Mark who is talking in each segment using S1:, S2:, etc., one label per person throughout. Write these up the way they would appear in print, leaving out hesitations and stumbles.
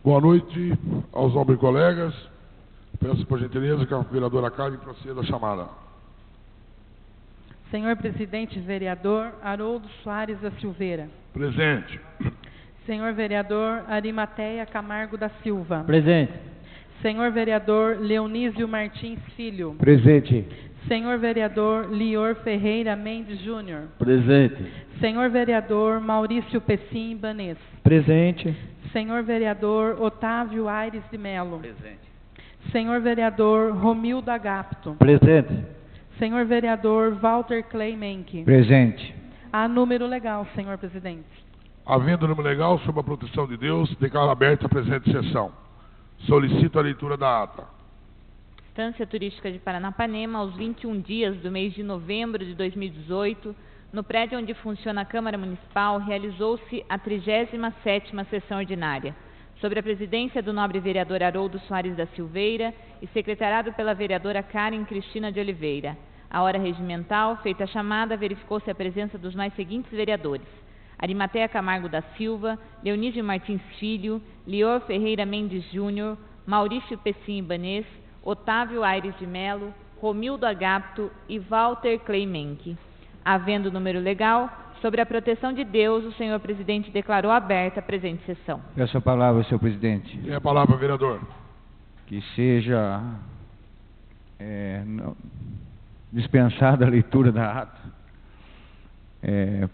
S1: Boa noite aos nobres colegas. Peço por gentileza que a vereadora Carmen proceda a chamada.
S2: Senhor presidente vereador Haroldo Soares da Silveira.
S1: Presente.
S2: Senhor vereador Arimateia Camargo da Silva.
S3: Presente.
S2: Senhor vereador Leonísio Martins Filho.
S3: Presente.
S2: Senhor vereador Lior Ferreira Mendes Júnior.
S3: Presente.
S2: Senhor vereador Maurício Pessim Ibanez.
S3: Presente.
S2: Senhor vereador Otávio Aires de Melo.
S3: Presente.
S2: Senhor vereador Romildo Agapto.
S3: Presente.
S2: Senhor vereador Walter Clay Menck.
S3: Presente.
S2: Há número legal, senhor presidente.
S1: Havendo número legal, sob a proteção de Deus, declaro aberta a presente sessão. Solicito a leitura da ata.
S4: Estância Turística de Paranapanema, aos 21 dias do mês de novembro de 2018, no prédio onde funciona a Câmara Municipal, realizou-se a 37ª sessão ordinária, sob a presidência do nobre vereador Haroldo Soares da Silveira e secretariado pela vereadora Karen Cristina de Oliveira. A hora regimental, feita a chamada, verificou-se a presença dos mais seguintes vereadores: Arimateia Camargo da Silva, Leonísio Martins Filho, Lior Ferreira Mendes Júnior, Maurício Pessim Ibanez, Otávio Aires de Melo, Romildo Agapto e Walter Clay Menck. Havendo número legal, sobre a proteção de Deus, o senhor presidente declarou aberta a presente sessão.
S3: Peço a palavra, senhor presidente.
S1: Tem a palavra, vereador.
S3: Que seja dispensada a leitura da ata,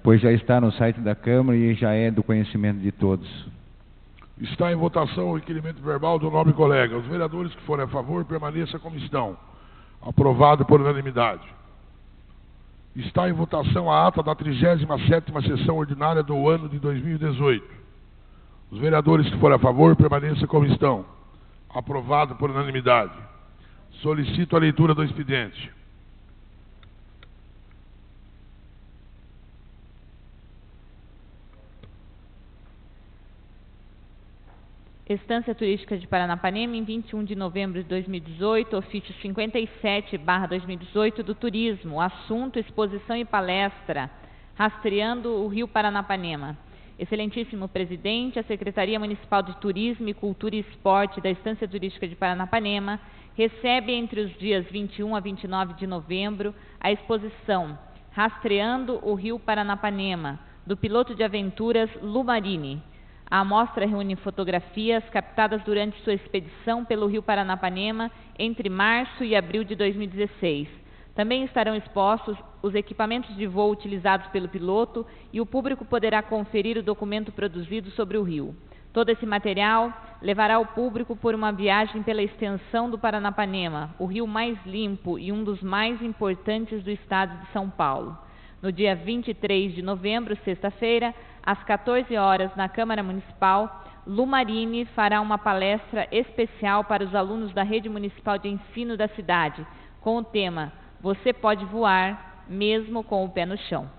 S3: pois já está no site da Câmara e já é do conhecimento de todos.
S1: Está em votação o requerimento verbal do nobre colega. Os vereadores que forem a favor, permaneçam como estão. Aprovado por unanimidade. Está em votação a ata da 37ª sessão ordinária do ano de 2018. Os vereadores que forem a favor, permaneçam como estão. Aprovado por unanimidade. Solicito a leitura do expediente.
S4: Estância Turística de Paranapanema, em 21 de novembro de 2018, ofício 57/2018 do Turismo, assunto, exposição e palestra, rastreando o Rio Paranapanema. Excelentíssimo presidente, a Secretaria Municipal de Turismo e Cultura e Esporte da Estância Turística de Paranapanema recebe entre os dias 21 a 29 de novembro a exposição Rastreando o Rio Paranapanema, do piloto de aventuras Lumarini. A amostra reúne fotografias captadas durante sua expedição pelo Rio Paranapanema entre março e abril de 2016. Também estarão expostos os equipamentos de voo utilizados pelo piloto e o público poderá conferir o documento produzido sobre o rio. Todo esse material levará o público por uma viagem pela extensão do Paranapanema, o rio mais limpo e um dos mais importantes do estado de São Paulo. No dia 23 de novembro, sexta-feira, às 14 horas, na Câmara Municipal, Lumarini fará uma palestra especial para os alunos da Rede Municipal de Ensino da cidade, com o tema Você pode voar, mesmo com o pé no chão.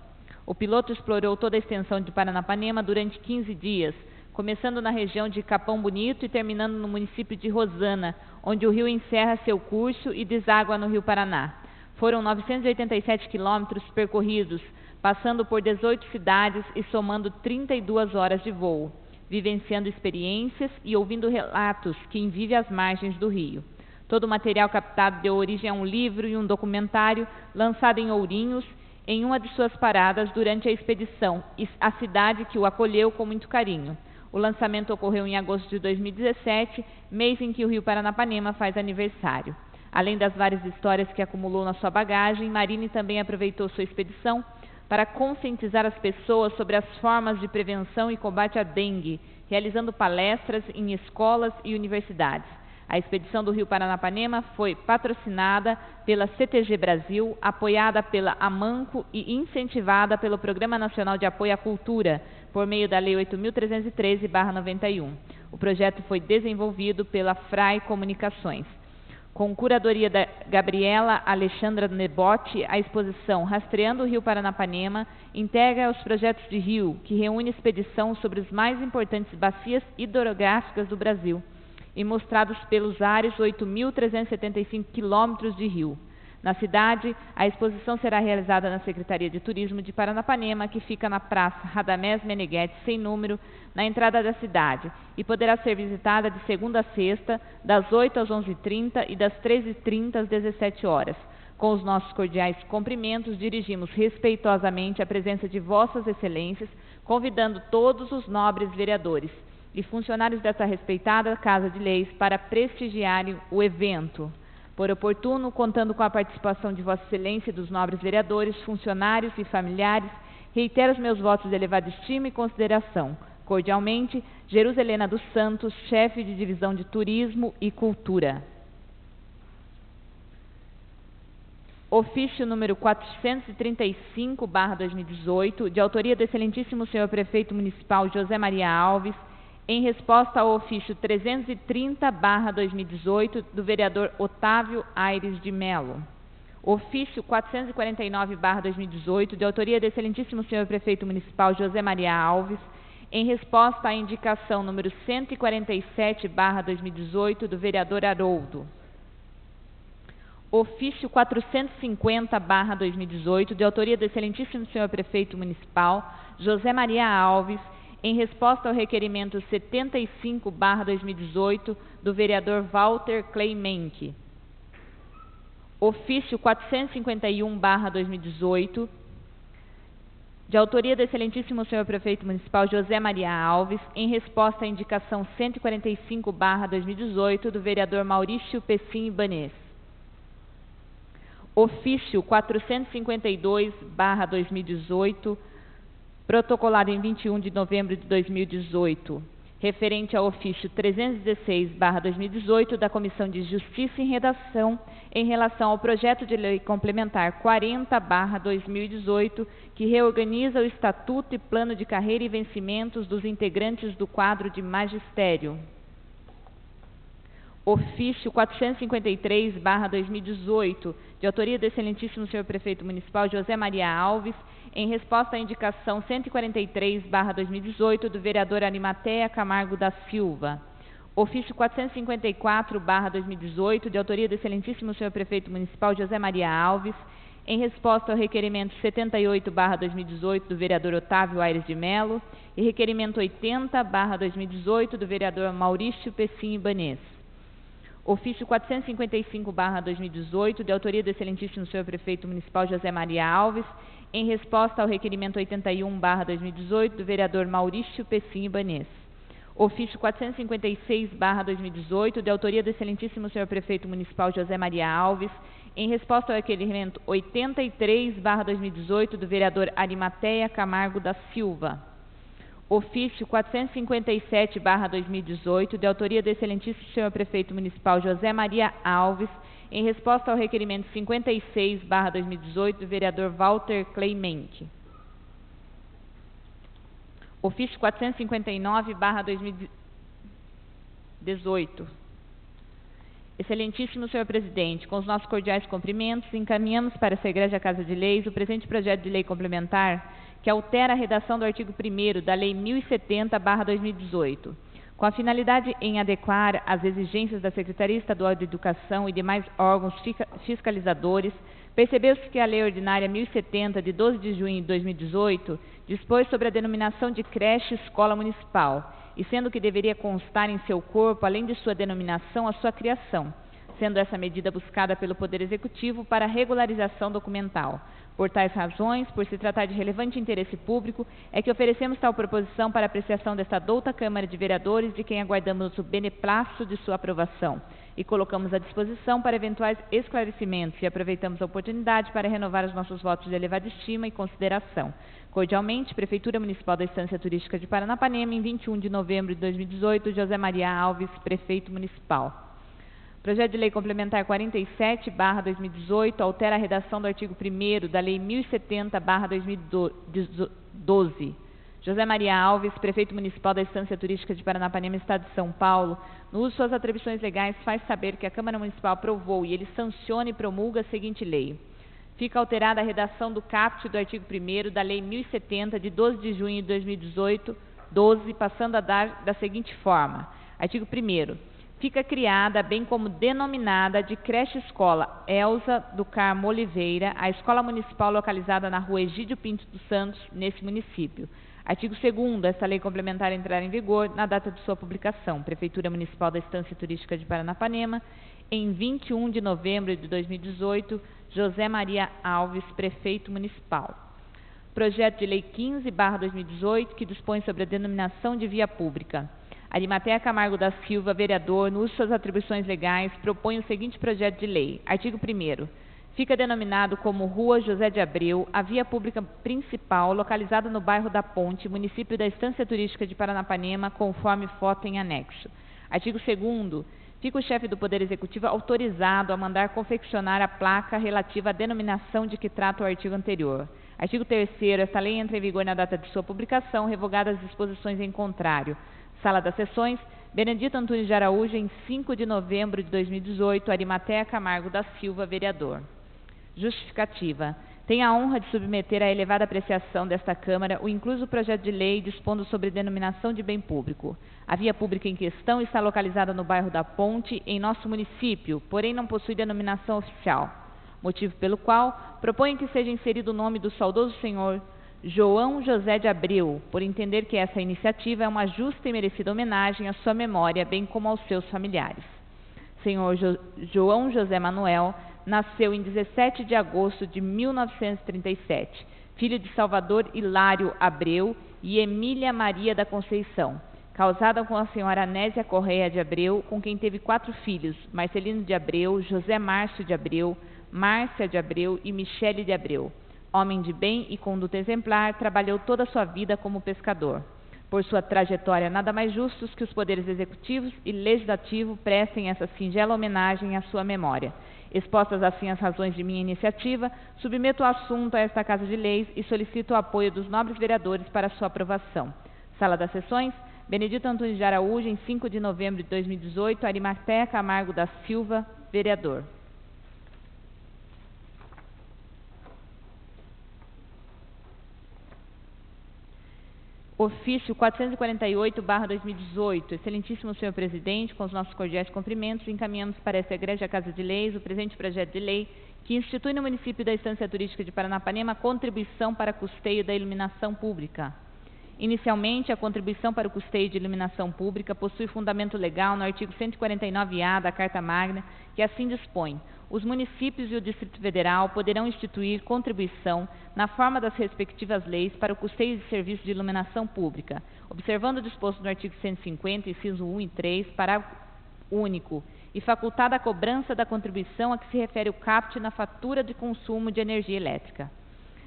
S4: O piloto explorou toda a extensão de Paranapanema durante 15 dias, começando na região de Capão Bonito e terminando no município de Rosana, onde o rio encerra seu curso e deságua no Rio Paraná. Foram 987 quilômetros percorridos, passando por 18 cidades e somando 32 horas de voo, vivenciando experiências e ouvindo relatos quem vive às margens do rio. Todo o material captado deu origem a um livro e um documentário lançado em Ourinhos, em uma de suas paradas durante a expedição, e a cidade que o acolheu com muito carinho. O lançamento ocorreu em agosto de 2017, mês em que o Rio Paranapanema faz aniversário. Além das várias histórias que acumulou na sua bagagem, Marini também aproveitou sua expedição para conscientizar as pessoas sobre as formas de prevenção e combate à dengue, realizando palestras em escolas e universidades. A expedição do Rio Paranapanema foi patrocinada pela CTG Brasil, apoiada pela Amanco e incentivada pelo Programa Nacional de Apoio à Cultura, por meio da Lei 8.313/91. O projeto foi desenvolvido pela FRAI Comunicações. Com curadoria da Gabriela Alexandra Nebotti, a exposição Rastreando o Rio Paranapanema integra os projetos de rio, que reúne expedição sobre as mais importantes bacias hidrográficas do Brasil, e mostrados pelos áreas 8.375 quilômetros de rio. Na cidade, a exposição será realizada na Secretaria de Turismo de Paranapanema, que fica na Praça Radamés Meneghetti, sem número, na entrada da cidade, e poderá ser visitada de segunda a sexta, das 8 às 11h30 e das 13h30 às 17 horas. Com os nossos cordiais cumprimentos, dirigimos respeitosamente a presença de Vossas Excelências, convidando todos os nobres vereadores e funcionários dessa respeitada Casa de Leis para prestigiarem o evento. Por oportuno, contando com a participação de Vossa Excelência e dos nobres vereadores, funcionários e familiares, reitero os meus votos de elevada estima e consideração. Cordialmente, Jerusalena dos Santos, chefe de Divisão de Turismo e Cultura. Ofício número 435/2018, de autoria do excelentíssimo senhor prefeito municipal José Maria Alves, em resposta ao ofício 330/2018, do vereador Otávio Aires de Melo. Ofício 449/2018, de autoria do excelentíssimo senhor prefeito municipal José Maria Alves, em resposta à indicação número 147/2018, do vereador Haroldo. Ofício 450/2018, de autoria do excelentíssimo senhor prefeito municipal José Maria Alves, em resposta ao requerimento 75/2018, do vereador Walter Clemente. Ofício 451/2018, de autoria do excelentíssimo senhor prefeito municipal José Maria Alves, em resposta à indicação 145/2018, do vereador Maurício Pessim Ibanez. Ofício 452/2018, protocolado em 21 de novembro de 2018, referente ao ofício 316/2018 da Comissão de Justiça em Redação, em relação ao projeto de lei complementar 40/2018, que reorganiza o Estatuto e Plano de Carreira e Vencimentos dos integrantes do quadro de magistério. Ofício 453/2018, de autoria do excelentíssimo senhor prefeito municipal José Maria Alves, em resposta à indicação 143/2018, do vereador Arimateia Camargo da Silva. Ofício 454/2018, de autoria do excelentíssimo senhor prefeito municipal José Maria Alves, em resposta ao requerimento 78/2018, do vereador Otávio Aires de Melo, e requerimento 80/2018, do vereador Maurício Pessim Ibanez. Ofício 455/2018, de autoria do excelentíssimo senhor prefeito municipal José Maria Alves, em resposta ao requerimento 81/2018, do vereador Maurício Pessim Ibanez. Ofício 456/2018, de autoria do excelentíssimo senhor prefeito municipal José Maria Alves, em resposta ao requerimento 83/2018, do vereador Arimateia Camargo da Silva. Ofício 457/2018, de autoria do excelentíssimo senhor prefeito municipal José Maria Alves, em resposta ao requerimento 56/2018, do vereador Walter Clemente. Ofício 459/2018. Excelentíssimo senhor presidente, com os nossos cordiais cumprimentos, encaminhamos para essa Igreja Casa de Leis o presente projeto de lei complementar que altera a redação do artigo 1º da Lei 1070/2018, com a finalidade em adequar às exigências da Secretaria Estadual de Educação e demais órgãos fiscalizadores. Percebeu-se que a Lei Ordinária 1070, de 12 de junho de 2018, dispôs sobre a denominação de creche escola municipal, e sendo que deveria constar em seu corpo, além de sua denominação, a sua criação, sendo essa medida buscada pelo Poder Executivo para regularização documental. Por tais razões, por se tratar de relevante interesse público, é que oferecemos tal proposição para apreciação desta douta Câmara de Vereadores, de quem aguardamos o beneplácito de sua aprovação, e colocamos à disposição para eventuais esclarecimentos, e aproveitamos a oportunidade para renovar os nossos votos de elevada estima e consideração. Cordialmente, Prefeitura Municipal da Estância Turística de Paranapanema, em 21 de novembro de 2018, José Maria Alves, Prefeito Municipal. Projeto de Lei Complementar 47/2018 altera a redação do artigo 1º da Lei 1070/2012. José Maria Alves, Prefeito Municipal da Estância Turística de Paranapanema, Estado de São Paulo, no uso de suas atribuições legais, faz saber que a Câmara Municipal aprovou e ele sanciona e promulga a seguinte lei. Fica alterada a redação do caput do artigo 1º da Lei 1070, de 12 de junho de 2018, 12, passando a dar da seguinte forma. Artigo 1º. fica criada, bem como denominada, de creche-escola Elza do Carmo Oliveira, a escola municipal localizada na rua Egídio Pinto dos Santos, nesse município. Artigo 2º, esta lei complementar entrará em vigor na data de sua publicação. Prefeitura Municipal da Estância Turística de Paranapanema, em 21 de novembro de 2018, José Maria Alves, Prefeito Municipal. Projeto de Lei 15/2018, que dispõe sobre a denominação de via pública. Arimatea Camargo da Silva, vereador, no uso de suas atribuições legais, propõe o seguinte projeto de lei. Artigo 1º. Fica denominado como Rua José de Abreu a via pública principal localizada no bairro da Ponte, município da Estância Turística de Paranapanema, conforme foto em anexo. Artigo 2º. Fica o chefe do Poder Executivo autorizado a mandar confeccionar a placa relativa à denominação de que trata o artigo anterior. Artigo 3º. Esta lei entra em vigor na data de sua publicação, revogadas as disposições em contrário. Sala das Sessões, Benedito Antunes de Araújo, em 5 de novembro de 2018, Arimatea Camargo da Silva, vereador. Justificativa. Tenho a honra de submeter à elevada apreciação desta Câmara o incluso projeto de lei dispondo sobre denominação de bem público. A via pública em questão está localizada no bairro da Ponte, em nosso município, porém não possui denominação oficial, motivo pelo qual proponho que seja inserido o nome do saudoso senhor João José de Abreu, por entender que essa iniciativa é uma justa e merecida homenagem à sua memória, bem como aos seus familiares. Senhor João José Manuel nasceu em 17 de agosto de 1937, filho de Salvador Hilário Abreu e Emília Maria da Conceição, casada com a senhora Anésia Correia de Abreu, com quem teve 4 filhos, Marcelino de Abreu, José Márcio de Abreu, Márcia de Abreu e Michele de Abreu. Homem de bem e conduta exemplar, trabalhou toda a sua vida como pescador. Por sua trajetória, nada mais justo que os poderes executivos e legislativo prestem essa singela homenagem à sua memória. Expostas assim as razões de minha iniciativa, submeto o assunto a esta Casa de Leis e solicito o apoio dos nobres vereadores para sua aprovação. Sala das Sessões, Benedito Antunes de Araújo, em 5 de novembro de 2018, Arimatea Camargo da Silva, vereador. Ofício 448/2018. Excelentíssimo senhor presidente, com os nossos cordiais cumprimentos, encaminhamos para esta egrégia Casa de Leis o presente projeto de lei que institui no município da Estância Turística de Paranapanema a contribuição para custeio da iluminação pública. Inicialmente, a contribuição para o custeio de iluminação pública possui fundamento legal no artigo 149-A da Carta Magna, que assim dispõe: os municípios e o Distrito Federal poderão instituir contribuição na forma das respectivas leis para o custeio de serviços de iluminação pública, observando o disposto no artigo 150, inciso 1 e 3, parágrafo único, e facultada a cobrança da contribuição a que se refere o caput na fatura de consumo de energia elétrica.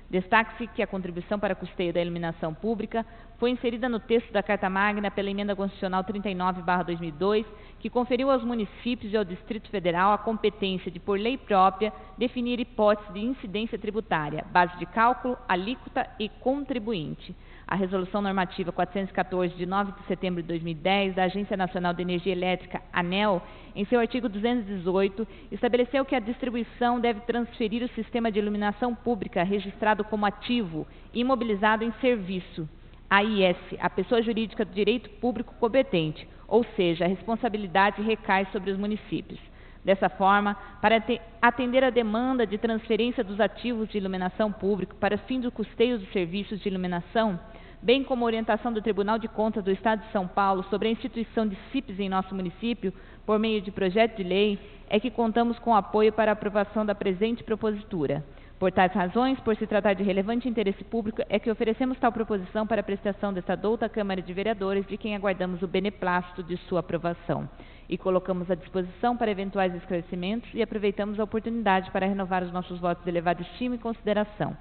S4: Destaque-se que a contribuição para custeio da iluminação pública foi inserida no texto da Carta Magna pela Emenda Constitucional 39/2002, que conferiu aos municípios e ao Distrito Federal a competência de, por lei própria, definir hipóteses de incidência tributária, base de cálculo, alíquota e contribuinte. A Resolução Normativa 414, de 9 de setembro de 2010, da Agência Nacional de Energia Elétrica, ANEEL, em seu artigo 218, estabeleceu que a distribuição deve transferir o sistema de iluminação pública registrado como ativo imobilizado em serviço, AIS, a pessoa jurídica do direito público competente, ou seja, a responsabilidade recai sobre os municípios. Dessa forma, para atender a demanda de transferência dos ativos de iluminação pública para fim do custeio dos serviços de iluminação, bem como a orientação do Tribunal de Contas do Estado de São Paulo sobre a instituição de CIPs em nosso município, por meio de projeto de lei, é que contamos com apoio para a aprovação da presente propositura. Por tais razões, por se tratar de relevante interesse público, é que oferecemos tal proposição para a prestação desta douta Câmara de Vereadores, de quem aguardamos o beneplácito de sua aprovação. E colocamos à disposição para eventuais esclarecimentos e aproveitamos a oportunidade para renovar os nossos votos de elevada estima e consideração.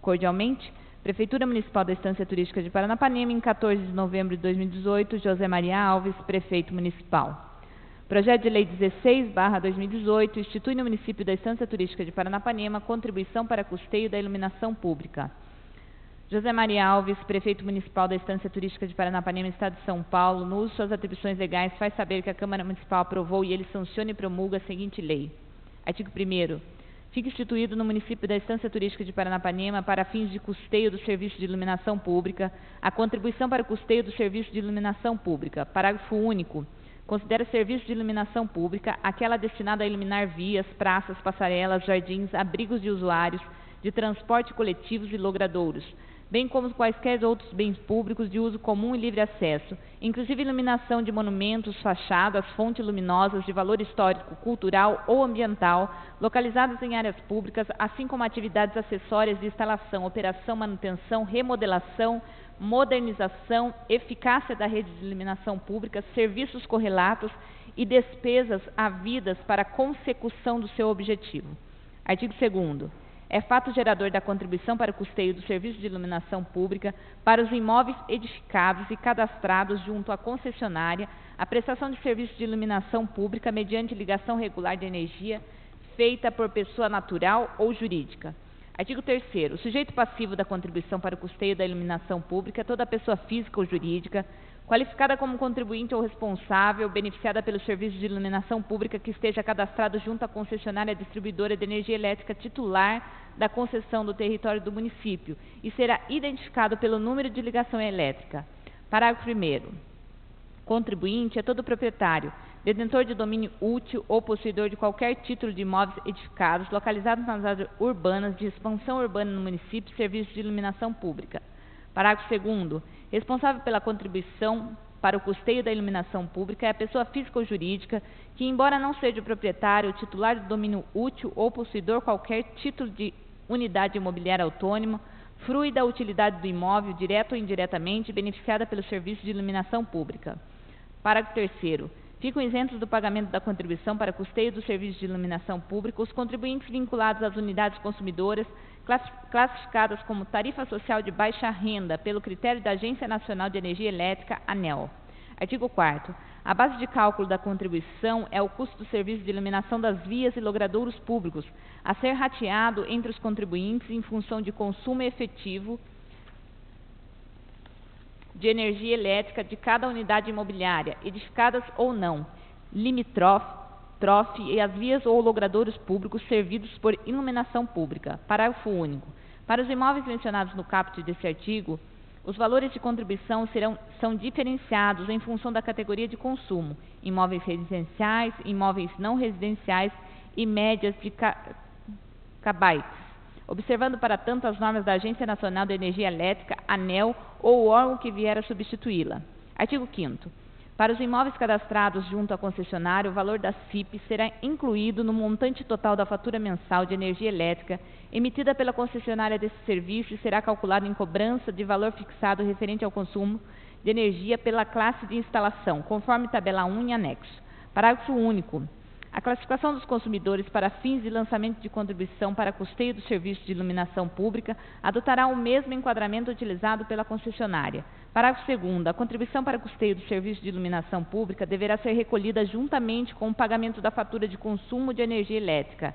S4: Cordialmente, Prefeitura Municipal da Estância Turística de Paranapanema, em 14 de novembro de 2018, José Maria Alves, Prefeito Municipal. Projeto de Lei 16/2018 institui no município da Estância Turística de Paranapanema contribuição para custeio da iluminação pública. José Maria Alves, Prefeito Municipal da Estância Turística de Paranapanema, Estado de São Paulo, no uso de suas atribuições legais, faz saber que a Câmara Municipal aprovou e ele sanciona e promulga a seguinte lei. Artigo 1º. Fica instituído no município da Estância Turística de Paranapanema, para fins de custeio do serviço de iluminação pública, a contribuição para o custeio do serviço de iluminação pública. Parágrafo único. considera serviço de iluminação pública aquela destinada a iluminar vias, praças, passarelas, jardins, abrigos de usuários de transporte coletivos e logradouros, bem como quaisquer outros bens públicos de uso comum e livre acesso, inclusive iluminação de monumentos, fachadas, fontes luminosas de valor histórico, cultural ou ambiental, localizadas em áreas públicas, assim como atividades acessórias de instalação, operação, manutenção, remodelação, modernização, eficácia da rede de iluminação pública, serviços correlatos e despesas havidas para a consecução do seu objetivo. Artigo 2º. É fato gerador da contribuição para o custeio do serviço de iluminação pública para os imóveis edificados e cadastrados junto à concessionária a prestação de serviço de iluminação pública mediante ligação regular de energia feita por pessoa natural ou jurídica. Artigo 3º. O sujeito passivo da contribuição para o custeio da iluminação pública é toda pessoa física ou jurídica qualificada como contribuinte ou responsável, beneficiada pelo serviço de iluminação pública que esteja cadastrado junto à concessionária distribuidora de energia elétrica titular da concessão do território do município e será identificado pelo número de ligação elétrica. Parágrafo 1º. Contribuinte é todo proprietário, detentor de domínio útil ou possuidor de qualquer título de imóveis edificados localizados nas áreas urbanas de expansão urbana no município, serviço de iluminação pública. Parágrafo 2º. Responsável pela contribuição para o custeio da iluminação pública é a pessoa física ou jurídica que, embora não seja o proprietário, o titular do domínio útil ou possuidor qualquer título de unidade imobiliária autônoma, frui da utilidade do imóvel, direto ou indiretamente, beneficiada pelo serviço de iluminação pública. Parágrafo 3º. Ficam isentos do pagamento da contribuição para custeio do serviço de iluminação pública os contribuintes vinculados às unidades consumidoras classificadas como tarifa social de baixa renda pelo critério da Agência Nacional de Energia Elétrica, ANEEL. Artigo 4º. A base de cálculo da contribuição é o custo do serviço de iluminação das vias e logradouros públicos, a ser rateado entre os contribuintes em função de consumo efetivo de energia elétrica de cada unidade imobiliária, edificadas ou não, limítrofe e as vias ou logradouros públicos servidos por iluminação pública. Parágrafo único. Para os imóveis mencionados no caput deste artigo, os valores de contribuição são diferenciados em função da categoria de consumo, imóveis residenciais, imóveis não residenciais e médias de kbytes, observando para tanto as normas da Agência Nacional de Energia Elétrica, ANEEL, ou o órgão que vier a substituí-la. Artigo 5º. Para os imóveis cadastrados junto à concessionária, o valor da CIP será incluído no montante total da fatura mensal de energia elétrica emitida pela concessionária desse serviço e será calculado em cobrança de valor fixado referente ao consumo de energia pela classe de instalação, conforme tabela 1 em anexo. Parágrafo único. A classificação dos consumidores para fins de lançamento de contribuição para custeio do serviço de iluminação pública adotará o mesmo enquadramento utilizado pela concessionária. Parágrafo 2º. A contribuição para custeio do serviço de iluminação pública deverá ser recolhida juntamente com o pagamento da fatura de consumo de energia elétrica.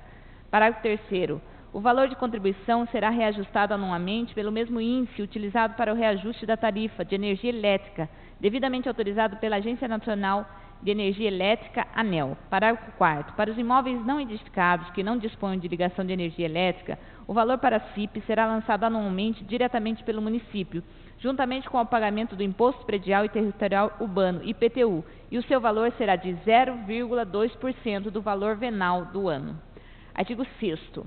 S4: Parágrafo 3º. O valor de contribuição será reajustado anualmente pelo mesmo índice utilizado para o reajuste da tarifa de energia elétrica, devidamente autorizado pela Agência Nacional de Energia Elétrica, ANEEL. Parágrafo 4º. Para os imóveis não edificados que não disponham de ligação de energia elétrica, o valor para a CIP será lançado anualmente diretamente pelo município, juntamente com o pagamento do Imposto Predial e Territorial Urbano, IPTU, e o seu valor será de 0,2% do valor venal do ano. Artigo 6º.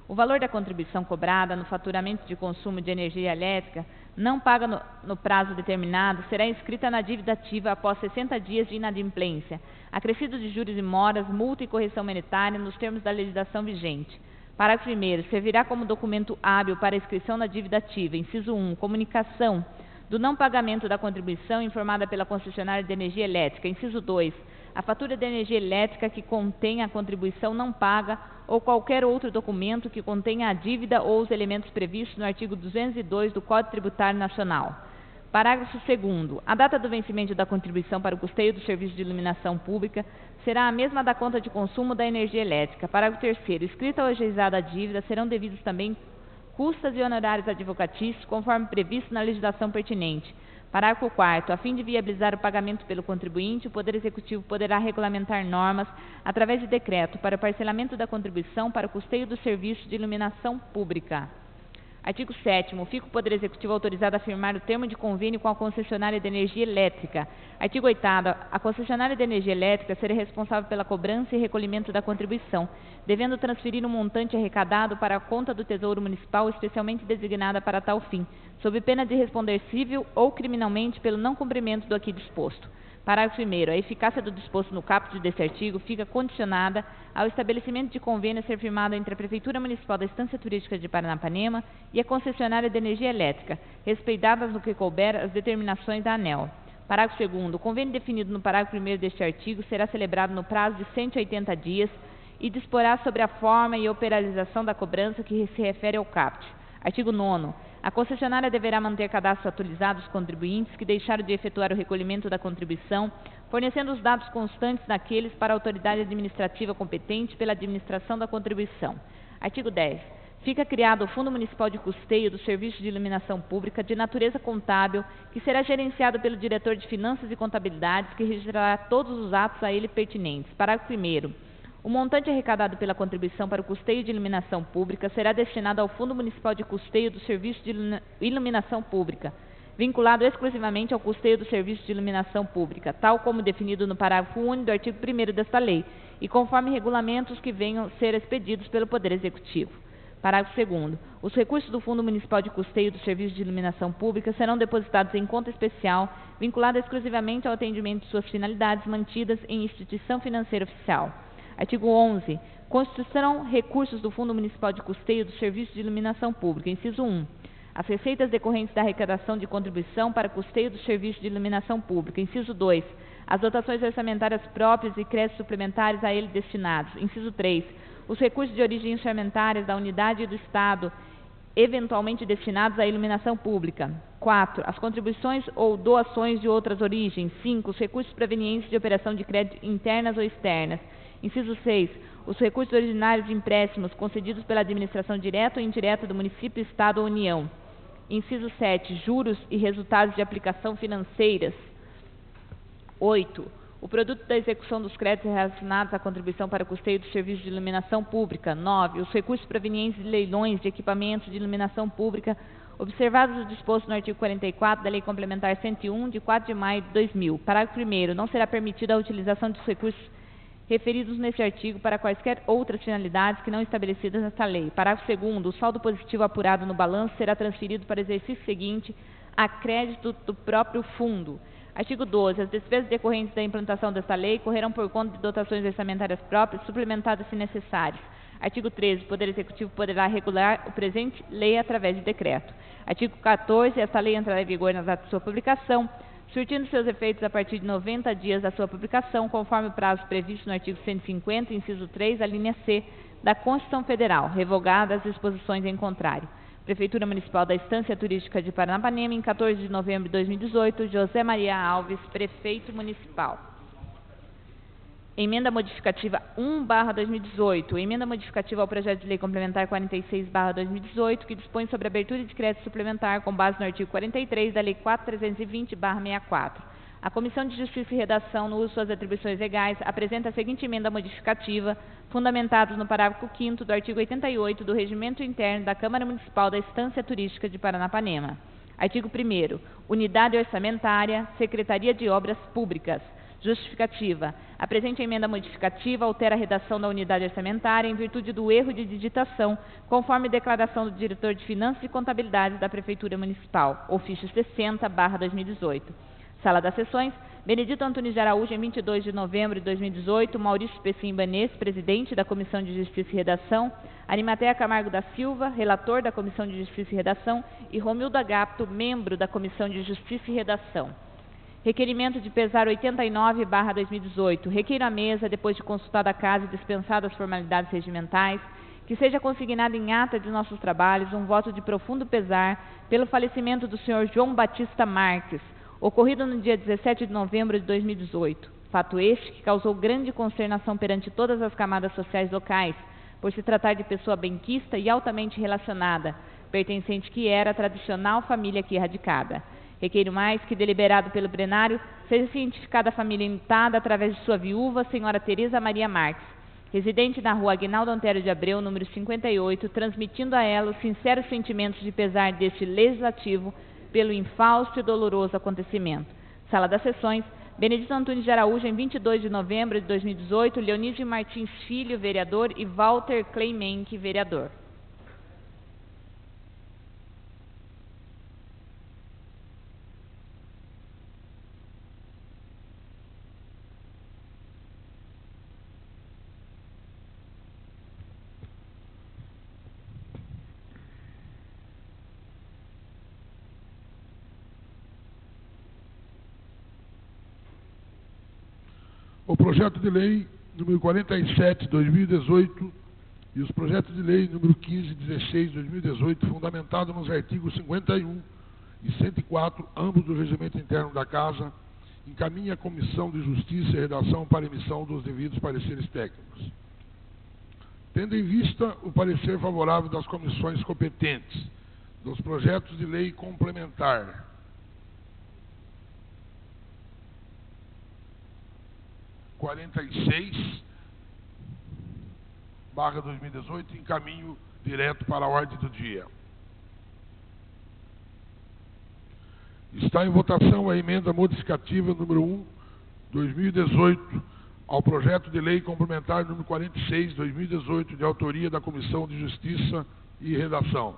S4: O valor da contribuição cobrada no faturamento de consumo de energia elétrica não paga no prazo determinado será inscrita na dívida ativa após 60 dias de inadimplência, acrescido de juros e moras, multa e correção monetária nos termos da legislação vigente. Parágrafo 1º. Servirá como documento hábil para inscrição na dívida ativa. Inciso 1. Comunicação do não pagamento da contribuição informada pela concessionária de energia elétrica. Inciso 2. A fatura de energia elétrica que contenha a contribuição não paga ou qualquer outro documento que contenha a dívida ou os elementos previstos no artigo 202 do Código Tributário Nacional. Parágrafo 2º. A data do vencimento da contribuição para o custeio do serviço de iluminação pública será a mesma da conta de consumo da energia elétrica. Parágrafo 3º. Escrita ou ajuizada a dívida, serão devidos também custas e honorários advocatícios, conforme previsto na legislação pertinente. Parágrafo 4º. A fim de viabilizar o pagamento pelo contribuinte, o Poder Executivo poderá regulamentar normas, através de decreto, para o parcelamento da contribuição para o custeio do serviço de iluminação pública. Artigo 7º. Fica o Poder Executivo autorizado a firmar o termo de convênio com a concessionária de energia elétrica. Artigo 8º. A concessionária de energia elétrica será responsável pela cobrança e recolhimento da contribuição, devendo transferir um montante arrecadado para a conta do Tesouro Municipal especialmente designada para tal fim, sob pena de responder civil ou criminalmente pelo não cumprimento do aqui disposto. Parágrafo 1º. A eficácia do disposto no caput deste artigo fica condicionada ao estabelecimento de convênio a ser firmado entre a Prefeitura Municipal da Estância Turística de Paranapanema e a concessionária de energia elétrica, respeitadas no que couber as determinações da ANEEL. Parágrafo 2º. O convênio definido no parágrafo 1º deste artigo será celebrado no prazo de 180 dias e disporá sobre a forma e operação da cobrança que se refere ao caput. Artigo 9º. A concessionária deverá manter cadastro atualizado dos contribuintes que deixaram de efetuar o recolhimento da contribuição, fornecendo os dados constantes daqueles para a autoridade administrativa competente pela administração da contribuição. Artigo 10º. Fica criado o Fundo Municipal de Custeio do Serviço de Iluminação Pública de natureza contábil, que será gerenciado pelo diretor de Finanças e Contabilidades, que registrará todos os atos a ele pertinentes. Parágrafo 1º. O montante arrecadado pela contribuição para o custeio de iluminação pública será destinado ao Fundo Municipal de Custeio do Serviço de Iluminação Pública, vinculado exclusivamente ao custeio do Serviço de Iluminação Pública, tal como definido no parágrafo único do artigo 1º desta lei, e conforme regulamentos que venham ser expedidos pelo Poder Executivo. Parágrafo 2º. Os recursos do Fundo Municipal de Custeio do Serviço de Iluminação Pública serão depositados em conta especial, vinculada exclusivamente ao atendimento de suas finalidades mantidas em instituição financeira oficial. Artigo 11. Constituição recursos do Fundo Municipal de Custeio do Serviço de Iluminação Pública. Inciso 1. As receitas decorrentes da arrecadação de contribuição para custeio do Serviço de Iluminação Pública. Inciso 2. As dotações orçamentárias próprias e créditos suplementares a ele destinados. Inciso 3. Os recursos de origem orçamentária da unidade e do Estado eventualmente destinados à iluminação pública. 4. As contribuições ou doações de outras origens. 5. Os recursos provenientes de operação de crédito internas ou externas. Inciso 6. Os recursos originários de empréstimos concedidos pela administração direta ou indireta do município, Estado ou União. Inciso 7. Juros e resultados de aplicação financeiras. 8. O produto da execução dos créditos relacionados à contribuição para o custeio do serviço de iluminação pública. 9. Os recursos provenientes de leilões de equipamentos de iluminação pública, observados o disposto no artigo 44 da Lei Complementar 101, de 4 de maio de 2000. Parágrafo 1º. Não será permitida a utilização dos recursos referidos neste artigo para quaisquer outras finalidades que não estabelecidas nesta lei. Parágrafo 2º. O saldo positivo apurado no balanço será transferido para o exercício seguinte a crédito do próprio fundo. Artigo 12. As despesas decorrentes da implantação desta lei correrão por conta de dotações orçamentárias próprias, suplementadas se necessárias. Artigo 13. O Poder Executivo poderá regular o presente lei através de decreto. Artigo 14. Esta lei entrará em vigor nas datas de sua publicação, surtindo seus efeitos a partir de 90 dias da sua publicação, conforme o prazo previsto no artigo 150, inciso 3, a linha C, da Constituição Federal, revogadas as disposições em contrário. Prefeitura Municipal da Estância Turística de Paranapanema, em 14 de novembro de 2018, José Maria Alves, Prefeito Municipal. Emenda modificativa 1/2018. Emenda modificativa ao projeto de lei complementar 46/2018, que dispõe sobre a abertura de crédito suplementar com base no artigo 43 da Lei 4.320/64. A Comissão de Justiça e Redação, no uso de suas atribuições legais, apresenta a seguinte emenda modificativa, fundamentados no parágrafo 5º do artigo 88 do Regimento Interno da Câmara Municipal da Estância Turística de Paranapanema. Artigo 1º. Unidade orçamentária, Secretaria de Obras Públicas. Justificativa. A presente emenda modificativa altera a redação da unidade orçamentária em virtude do erro de digitação, conforme declaração do diretor de Finanças e Contabilidade da Prefeitura Municipal, ofício 60/2018. Sala das Sessões, Benedito Antunes de Araújo, em 22 de novembro de 2018, Maurício Pecim Ibanez, presidente da Comissão de Justiça e Redação, Arimateia Camargo da Silva, relator da Comissão de Justiça e Redação, e Romildo Agapto, membro da Comissão de Justiça e Redação. Requerimento de pesar 89/2018. Requeiro à mesa, depois de consultada a casa e dispensadas as formalidades regimentais, que seja consignado em ata de nossos trabalhos um voto de profundo pesar pelo falecimento do senhor João Batista Marques, ocorrido no dia 17 de novembro de 2018. Fato este que causou grande consternação perante todas as camadas sociais locais, por se tratar de pessoa benquista e altamente relacionada, pertencente que era à tradicional família aqui radicada. Requeiro mais que, deliberado pelo plenário, seja cientificada a família enlutada através de sua viúva, senhora Tereza Maria Marques, residente na rua Aguinaldo Antero de Abreu, número 58, transmitindo a ela os sinceros sentimentos de pesar deste legislativo pelo infausto e doloroso acontecimento. Sala das Sessões, Benedito Antunes de Araújo, em 22 de novembro de 2018, Leonísio Martins Filho, vereador, e Walter Cleimenque, vereador.
S1: O projeto de lei número 47, 2018, e os projetos de lei número 15 e 16, 2018, fundamentados nos artigos 51 e 104, ambos do Regimento Interno da Casa, encaminha à Comissão de Justiça e Redação para emissão dos devidos pareceres técnicos. Tendo em vista o parecer favorável das comissões competentes, dos projetos de lei complementar, (46/2018), encaminho direto para a ordem do dia. Está em votação a emenda modificativa número 1, 2018, ao projeto de lei complementar número 46, 2018, de autoria da Comissão de Justiça e Redação.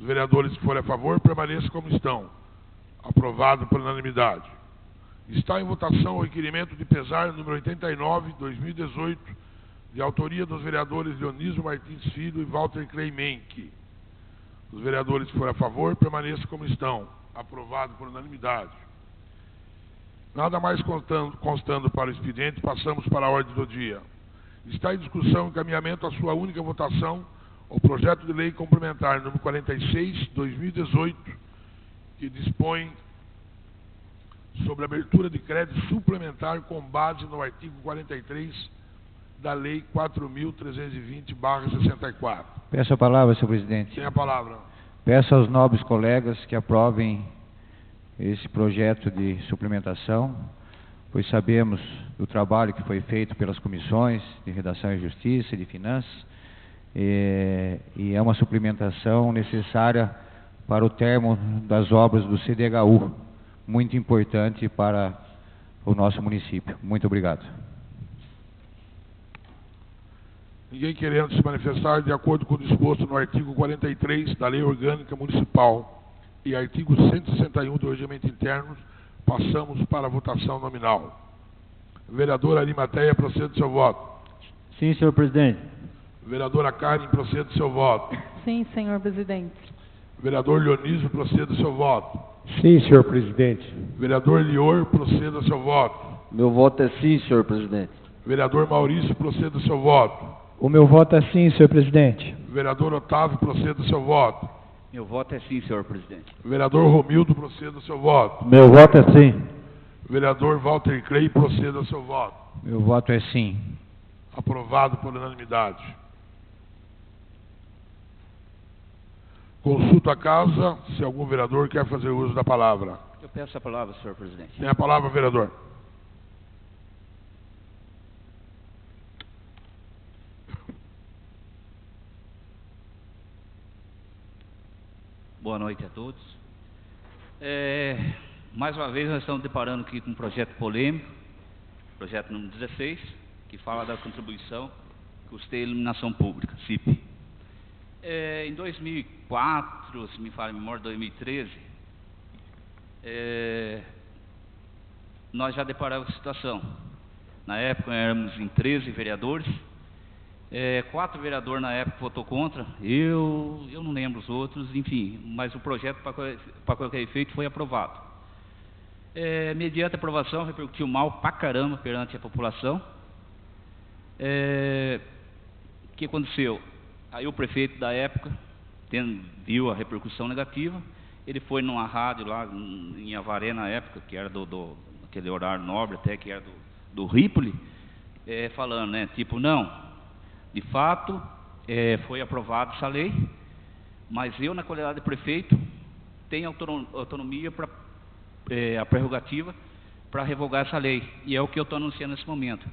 S1: Os vereadores que forem a favor, permaneçam como estão. Aprovado por unanimidade. Está em votação o requerimento de pesar número 89, 2018, de autoria dos vereadores Leonísio Martins Filho e Walter Cleimenque. Os vereadores que forem a favor, permaneçam como estão. Aprovado por unanimidade. Nada mais constando para o expediente, passamos para a ordem do dia. Está em discussão e encaminhamento à sua única votação o projeto de lei complementar número 46, 2018, que dispõe sobre abertura de crédito suplementar com base no artigo 43 da Lei 4.320/64.
S3: Peço a palavra, senhor presidente.
S1: Tem a palavra.
S3: Peço aos nobres colegas que aprovem esse projeto de suplementação, pois sabemos do trabalho que foi feito pelas comissões de Redação e Justiça e de Finanças, e é uma suplementação necessária para o termo das obras do CDHU, muito importante para o nosso município. Muito obrigado.
S1: Ninguém querendo se manifestar, de acordo com o disposto no artigo 43 da Lei Orgânica Municipal e artigo 161 do Regimento Interno, passamos para a votação nominal. Vereadora Arimateia, proceda do seu voto.
S5: Sim, senhor presidente.
S1: Vereadora Karen, proceda do seu voto.
S2: Sim, senhor presidente.
S1: Vereador Leonísio, proceda do seu voto.
S5: Sim, senhor presidente.
S1: Vereador Lior, proceda do seu voto.
S6: Meu voto é sim, senhor presidente.
S1: Vereador Maurício, proceda do seu voto.
S5: O meu voto é sim, senhor presidente.
S1: Vereador Otávio, proceda do seu voto.
S7: Meu voto é sim, senhor presidente.
S1: Vereador Romildo, proceda do seu voto.
S5: Meu voto é sim.
S1: Vereador Walter Clay, proceda do seu voto.
S3: Meu voto é sim.
S1: Aprovado por unanimidade. Consulto a casa se algum vereador quer fazer uso da palavra.
S7: Eu peço a palavra, senhor presidente.
S1: Tem a palavra, vereador.
S7: Boa noite a todos. Mais uma vez nós estamos deparando aqui com um projeto polêmico, projeto número 16, que fala da contribuição custeio e iluminação pública, CIP. Em 2004, se me falha a memória, 2013, nós já deparamos com a situação. Na época éramos em 13 vereadores, 4 vereadores na época votou contra, eu não lembro os outros, enfim, mas o projeto para qualquer efeito foi aprovado. Mediante a aprovação, repercutiu mal pra caramba perante a população. O que aconteceu? Aí o prefeito da época viu a repercussão negativa, ele foi numa rádio lá em Avaré na época, que era aquele horário nobre até, que era do Ripoli, falando, né, tipo, não, de fato, foi aprovada essa lei, mas eu, na qualidade de prefeito, tenho autonomia para a prerrogativa para revogar essa lei, e é o que eu estou anunciando nesse momento.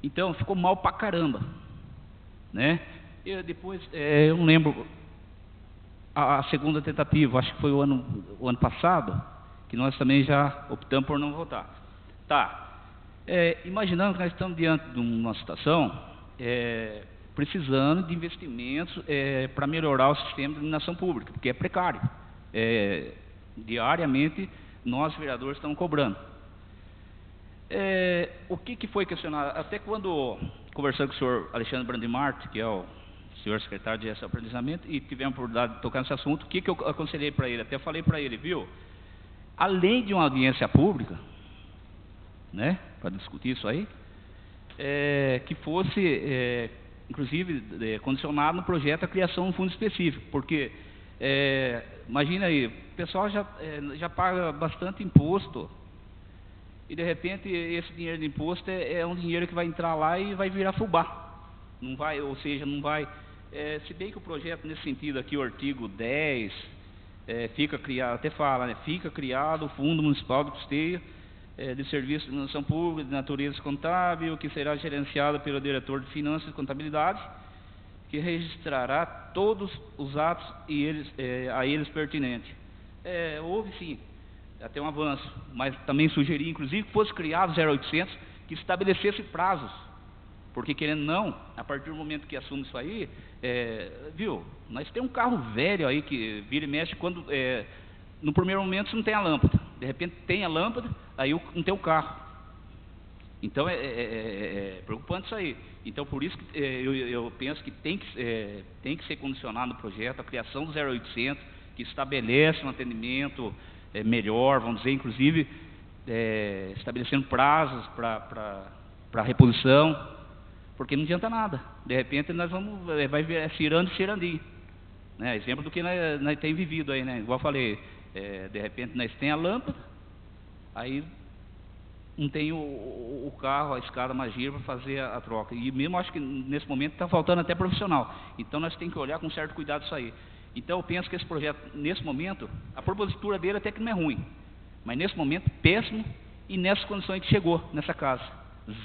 S7: Então, ficou mal pra caramba, né? Depois, eu não lembro, a segunda tentativa, acho que foi o ano passado, que nós também já optamos por não votar. Tá, imaginando que nós estamos diante de uma situação precisando de investimentos para melhorar o sistema de iluminação pública, porque é precário. Diariamente, nós, vereadores, estamos cobrando. O que foi questionado? Até quando, conversando com o senhor Alexandre Brandimart, que é o senhor secretário de Gestão e Planejamento, e tivemos a oportunidade de tocar nesse assunto, o que eu aconselhei para ele? Até falei para ele, viu? Além de uma audiência pública, né, para discutir isso aí, que fosse, inclusive, condicionado no projeto a criação de um fundo específico, porque, imagina aí, o pessoal já paga bastante imposto, e de repente esse dinheiro de imposto é um dinheiro que vai entrar lá e vai virar fubá, não vai, ou seja, não vai, se bem que o projeto nesse sentido aqui, o artigo 10, fica criado, até fala, né, fica criado o Fundo Municipal de Custeio de Serviços de Iluminação Pública de natureza contábil, que será gerenciado pelo diretor de Finanças e Contabilidade, que registrará todos os atos a eles pertinentes. Houve sim até um avanço, mas também sugeri, inclusive, que fosse criado o 0800, que estabelecesse prazos, porque querendo ou não, a partir do momento que assume isso aí, viu, nós temos um carro velho aí que vira e mexe quando, no primeiro momento você não tem a lâmpada, de repente tem a lâmpada, aí não tem o carro. Então é preocupante isso aí. Então por isso que eu penso que tem que ser condicionado no projeto a criação do 0800, que estabelece um atendimento melhor, vamos dizer, inclusive estabelecendo prazos para reposição, porque não adianta nada. De repente nós vai vir cirando e cirandi, né? Exemplo do que nós temos vivido aí, né? Igual eu falei, de repente nós temos a lâmpada, aí não tem o carro, a escada magia para fazer a troca. E mesmo acho que nesse momento está faltando até profissional. Então nós temos que olhar com certo cuidado isso aí. Então eu penso que esse projeto, nesse momento, a propositura dele até que não é ruim, mas nesse momento péssimo, e nessas condições que chegou nessa casa.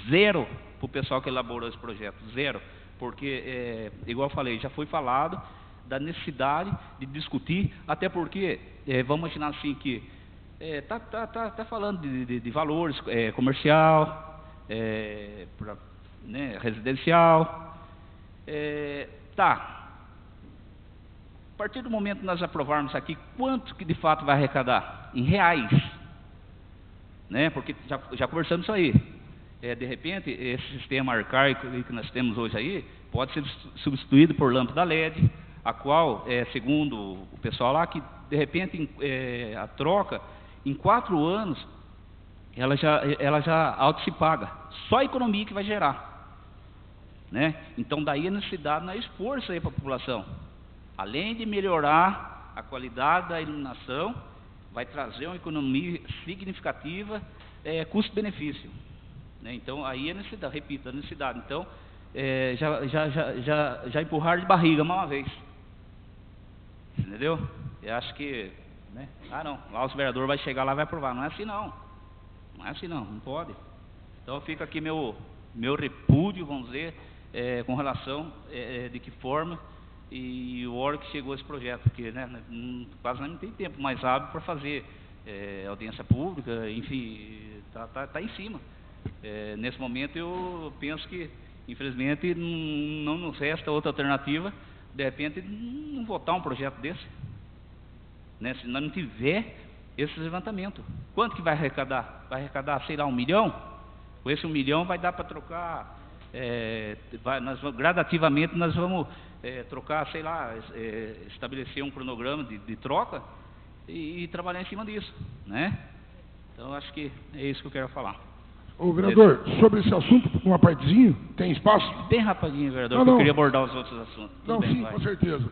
S7: Zero para o pessoal que elaborou esse projeto, zero. Porque, igual eu falei, já foi falado da necessidade de discutir, até porque, vamos imaginar assim que tá falando de valores comercial, né, residencial, a partir do momento que nós aprovarmos aqui, quanto que de fato vai arrecadar? Em reais, né? Porque já conversamos isso aí. De repente, esse sistema arcaico que nós temos hoje aí, pode ser substituído por lâmpada LED, a qual, segundo o pessoal lá, que de repente a troca, em 4 anos, ela já auto se paga. Só a economia que vai gerar, né? Então daí a necessidade de expor isso aí para a população. Além de melhorar a qualidade da iluminação, vai trazer uma economia significativa, custo-benefício, né? Então aí a necessidade, repito, a necessidade. Então já empurraram de barriga mais uma vez, entendeu? Eu acho que, né? Não, lá os vereadores vai chegar lá e vai aprovar. Não é assim não, não pode. Então fica aqui meu repúdio, vamos dizer, com relação de que forma e o hora que chegou esse projeto, porque, né, quase não tem tempo mais hábil para fazer audiência pública, enfim, tá em cima. Nesse momento eu penso que, infelizmente, não nos resta outra alternativa, de repente, não votar um projeto desse, né? Se nós não tiver esse levantamento. Quanto que vai arrecadar? Vai arrecadar, sei lá, 1 milhão? Com esse 1 milhão vai dar para trocar, gradativamente nós vamos trocar, sei lá, estabelecer um cronograma de troca e trabalhar em cima disso, né? Então acho que é isso que eu quero falar.
S1: Ô vereador, sobre esse assunto, uma partezinha, tem espaço?
S7: Bem rapidinho, vereador, porque eu queria abordar os outros assuntos.
S1: Não, sim, com certeza.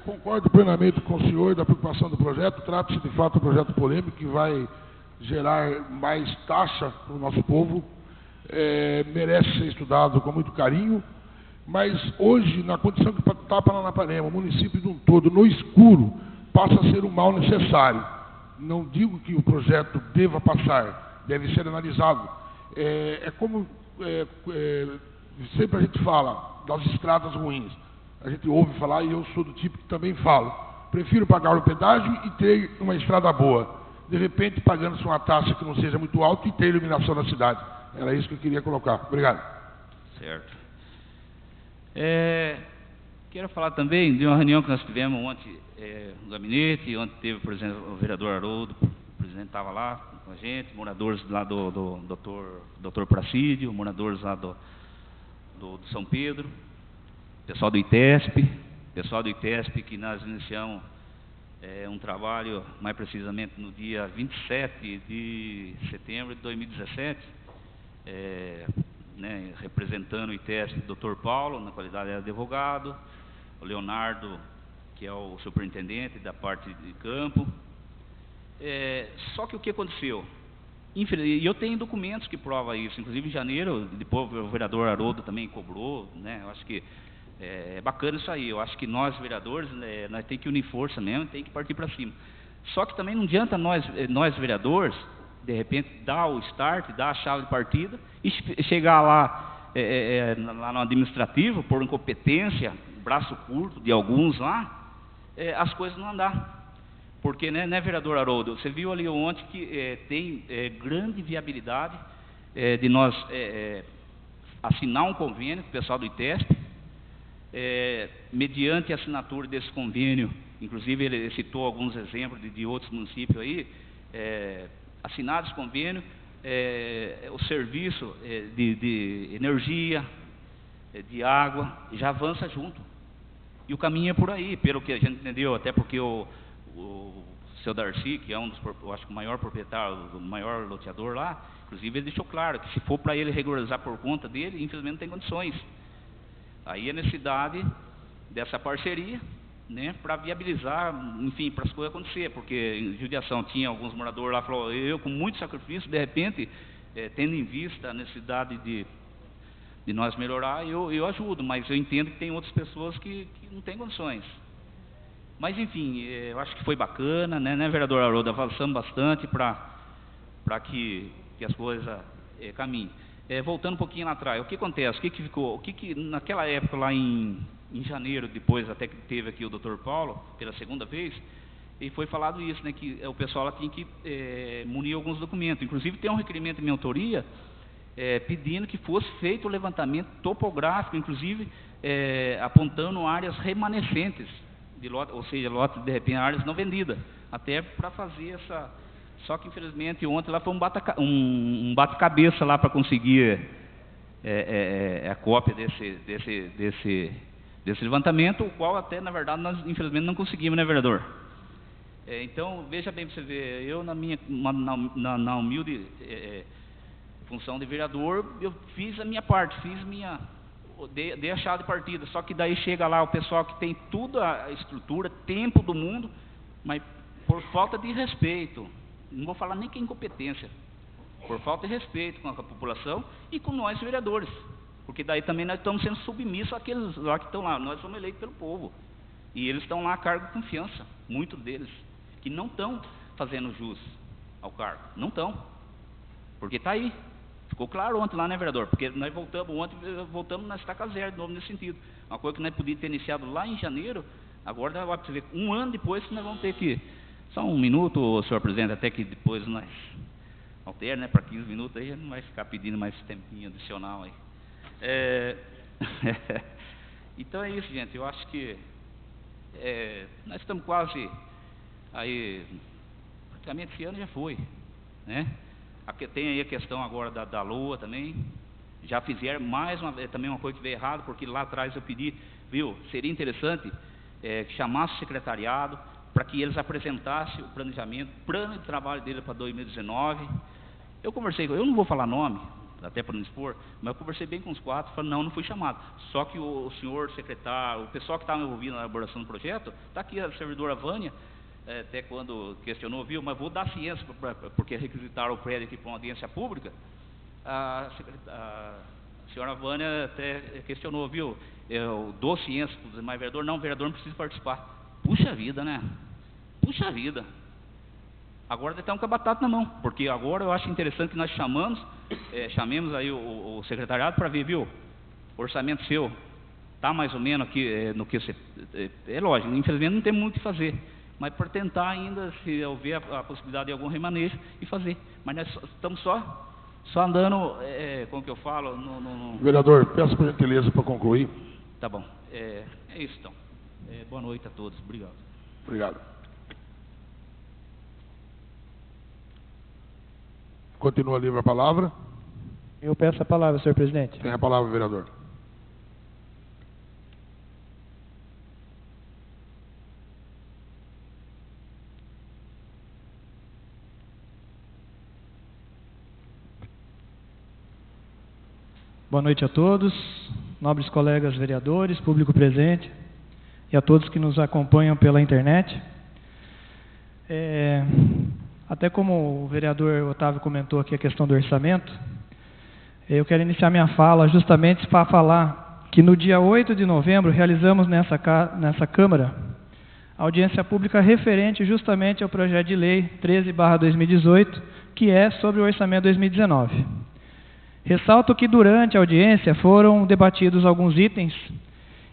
S1: Concordo plenamente com o senhor da preocupação do projeto. Trata-se de fato de um projeto polêmico que vai gerar mais taxa para o nosso povo. Merece ser estudado com muito carinho, mas hoje, na condição que está Paranapanema, o município de um todo, no escuro, passa a ser um mal necessário. Não digo que o projeto deva passar, deve ser analisado. Como sempre a gente fala das estradas ruins. A gente ouve falar e eu sou do tipo que também falo. Prefiro pagar o pedágio e ter uma estrada boa. De repente, pagando-se uma taxa que não seja muito alta e ter iluminação na cidade. Era isso que eu queria colocar. Obrigado.
S7: Certo. Quero falar também de uma reunião que nós tivemos ontem no gabinete. Ontem teve, por exemplo, o vereador Haroldo, o presidente estava lá com a gente, moradores lá do Dr. Pracídio, moradores lá do São Pedro, pessoal do ITESP, que nós iniciamos um trabalho, mais precisamente no dia 27 de setembro de 2017, representando o ITESP, o Dr. Paulo, na qualidade de advogado, o Leonardo, que é o superintendente da parte de campo. Só que o que aconteceu? E eu tenho documentos que provam isso, inclusive em janeiro, depois o vereador Haroldo também cobrou, né? Eu acho que é bacana isso aí. Eu acho que nós, vereadores, nós temos que unir força mesmo, tem que partir para cima. Só que também não adianta nós vereadores, de repente, dar o start, dar a chave de partida e chegar lá, lá no administrativo, por incompetência, braço curto de alguns lá, as coisas não andar. Porque, né, vereador Haroldo, você viu ali ontem que tem grande viabilidade de nós assinar um convênio com o pessoal do ITESP, mediante a assinatura desse convênio, inclusive ele citou alguns exemplos de outros municípios aí, assinado esse convênio, o serviço de energia, de água, já avança junto. E o caminho é por aí, pelo que a gente entendeu, até porque o seu Darcy, que é eu acho que o maior proprietário, o maior loteador lá, inclusive ele deixou claro que se for para ele regularizar por conta dele, infelizmente não tem condições. Aí a necessidade dessa parceria, né, para viabilizar, enfim, para as coisas acontecer, porque em judiação tinha alguns moradores lá, falou, eu com muito sacrifício, de repente, tendo em vista a necessidade de nós melhorar, eu ajudo, mas eu entendo que tem outras pessoas que não têm condições. Mas enfim, eu acho que foi bacana, né, vereador Haroldo, avançamos bastante para que as coisas caminhem. Voltando um pouquinho lá atrás, o que acontece? O que naquela época lá em janeiro, depois até que teve aqui o Dr. Paulo, pela segunda vez, e foi falado isso, né, que o pessoal lá tinha que munir alguns documentos. Inclusive tem um requerimento de minha autoria pedindo que fosse feito o levantamento topográfico, inclusive apontando áreas remanescentes de lote, ou seja, lotes de repente áreas não vendidas, até para fazer essa. Só que infelizmente ontem lá foi um bate-cabeça lá para conseguir a cópia desse levantamento, o qual até na verdade nós infelizmente não conseguimos, né, vereador? Então veja bem para você ver, eu na humilde função de vereador, eu fiz a minha parte, dei a chave de partida, só que daí chega lá o pessoal que tem tudo a estrutura, tempo do mundo, mas por falta de respeito, não vou falar nem que é incompetência, por falta de respeito com a população e com nós vereadores, porque daí também nós estamos sendo submissos àqueles lá que estão lá, nós somos eleitos pelo povo, e eles estão lá a cargo de confiança, muitos deles, que não estão fazendo jus ao cargo, não estão, porque está aí. Ficou claro ontem lá, né, vereador? Porque nós voltamos na estaca zero de novo nesse sentido. Uma coisa que nós podíamos ter iniciado lá em janeiro, agora vai ver, um ano depois que nós vamos ter que... Só um minuto, senhor presidente, até que depois nós alteramos, né, para 15 minutos, aí não vai ficar pedindo mais tempinho adicional aí. Então é isso, gente, eu acho que nós estamos quase aí, praticamente esse ano já foi, né? Tem aí a questão agora da LOA também, já fizeram mais também uma coisa que veio errado, porque lá atrás eu pedi, seria interessante que chamasse o secretariado para que eles apresentassem o planejamento, plano de trabalho dele para 2019. Eu conversei, eu não vou falar nome, até para não expor, mas eu conversei bem com os quatro, falei, não fui chamado. Só que o senhor secretário, o pessoal que estava envolvido na elaboração do projeto, está aqui a servidora Vânia, até quando questionou, mas vou dar ciência, porque requisitaram o prédio aqui para uma audiência pública, a senhora Vânia até questionou, eu dou ciência para os demais vereadores, não, o vereador não precisa participar. Puxa vida, né? Puxa vida. Agora estamos com a batata na mão, porque agora eu acho interessante que nós chamemos aí o secretariado para ver, viu, o orçamento seu está mais ou menos aqui no que você... É lógico, infelizmente não tem muito o que fazer, mas para tentar ainda, se houver a possibilidade de algum remanejo, e fazer. Mas nós estamos só andando, como que eu falo...
S1: Vereador, peço por gentileza para concluir.
S7: Tá bom, é isso então. Boa noite a todos, obrigado.
S1: Obrigado. Continua livre a palavra.
S5: Eu peço a palavra, senhor presidente.
S1: Tem a palavra, vereador.
S5: Boa noite a todos, nobres colegas vereadores, público presente e a todos que nos acompanham pela internet. Até como o vereador Otávio comentou aqui a questão do orçamento, eu quero iniciar minha fala justamente para falar que no dia 8 de novembro realizamos nessa Câmara a audiência pública referente justamente ao projeto de lei 13/2018, que é sobre o orçamento 2019. Ressalto que durante a audiência foram debatidos alguns itens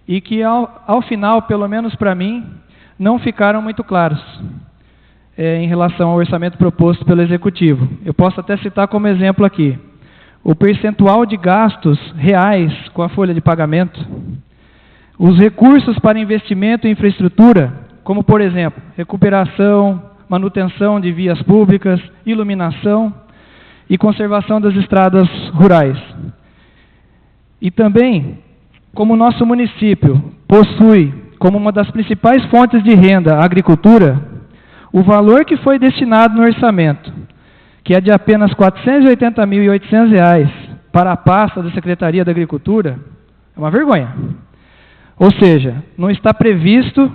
S5: e que ao final, pelo menos para mim, não ficaram muito claros em relação ao orçamento proposto pelo Executivo. Eu posso até citar como exemplo aqui o percentual de gastos reais com a folha de pagamento, os recursos para investimento em infraestrutura, como por exemplo, recuperação, manutenção de vias públicas, iluminação e conservação das estradas rurais. E também, como o nosso município possui como uma das principais fontes de renda a agricultura, o valor que foi destinado no orçamento, que é de apenas R$ 480.800 para a pasta da Secretaria da Agricultura, é uma vergonha. Ou seja, não está previsto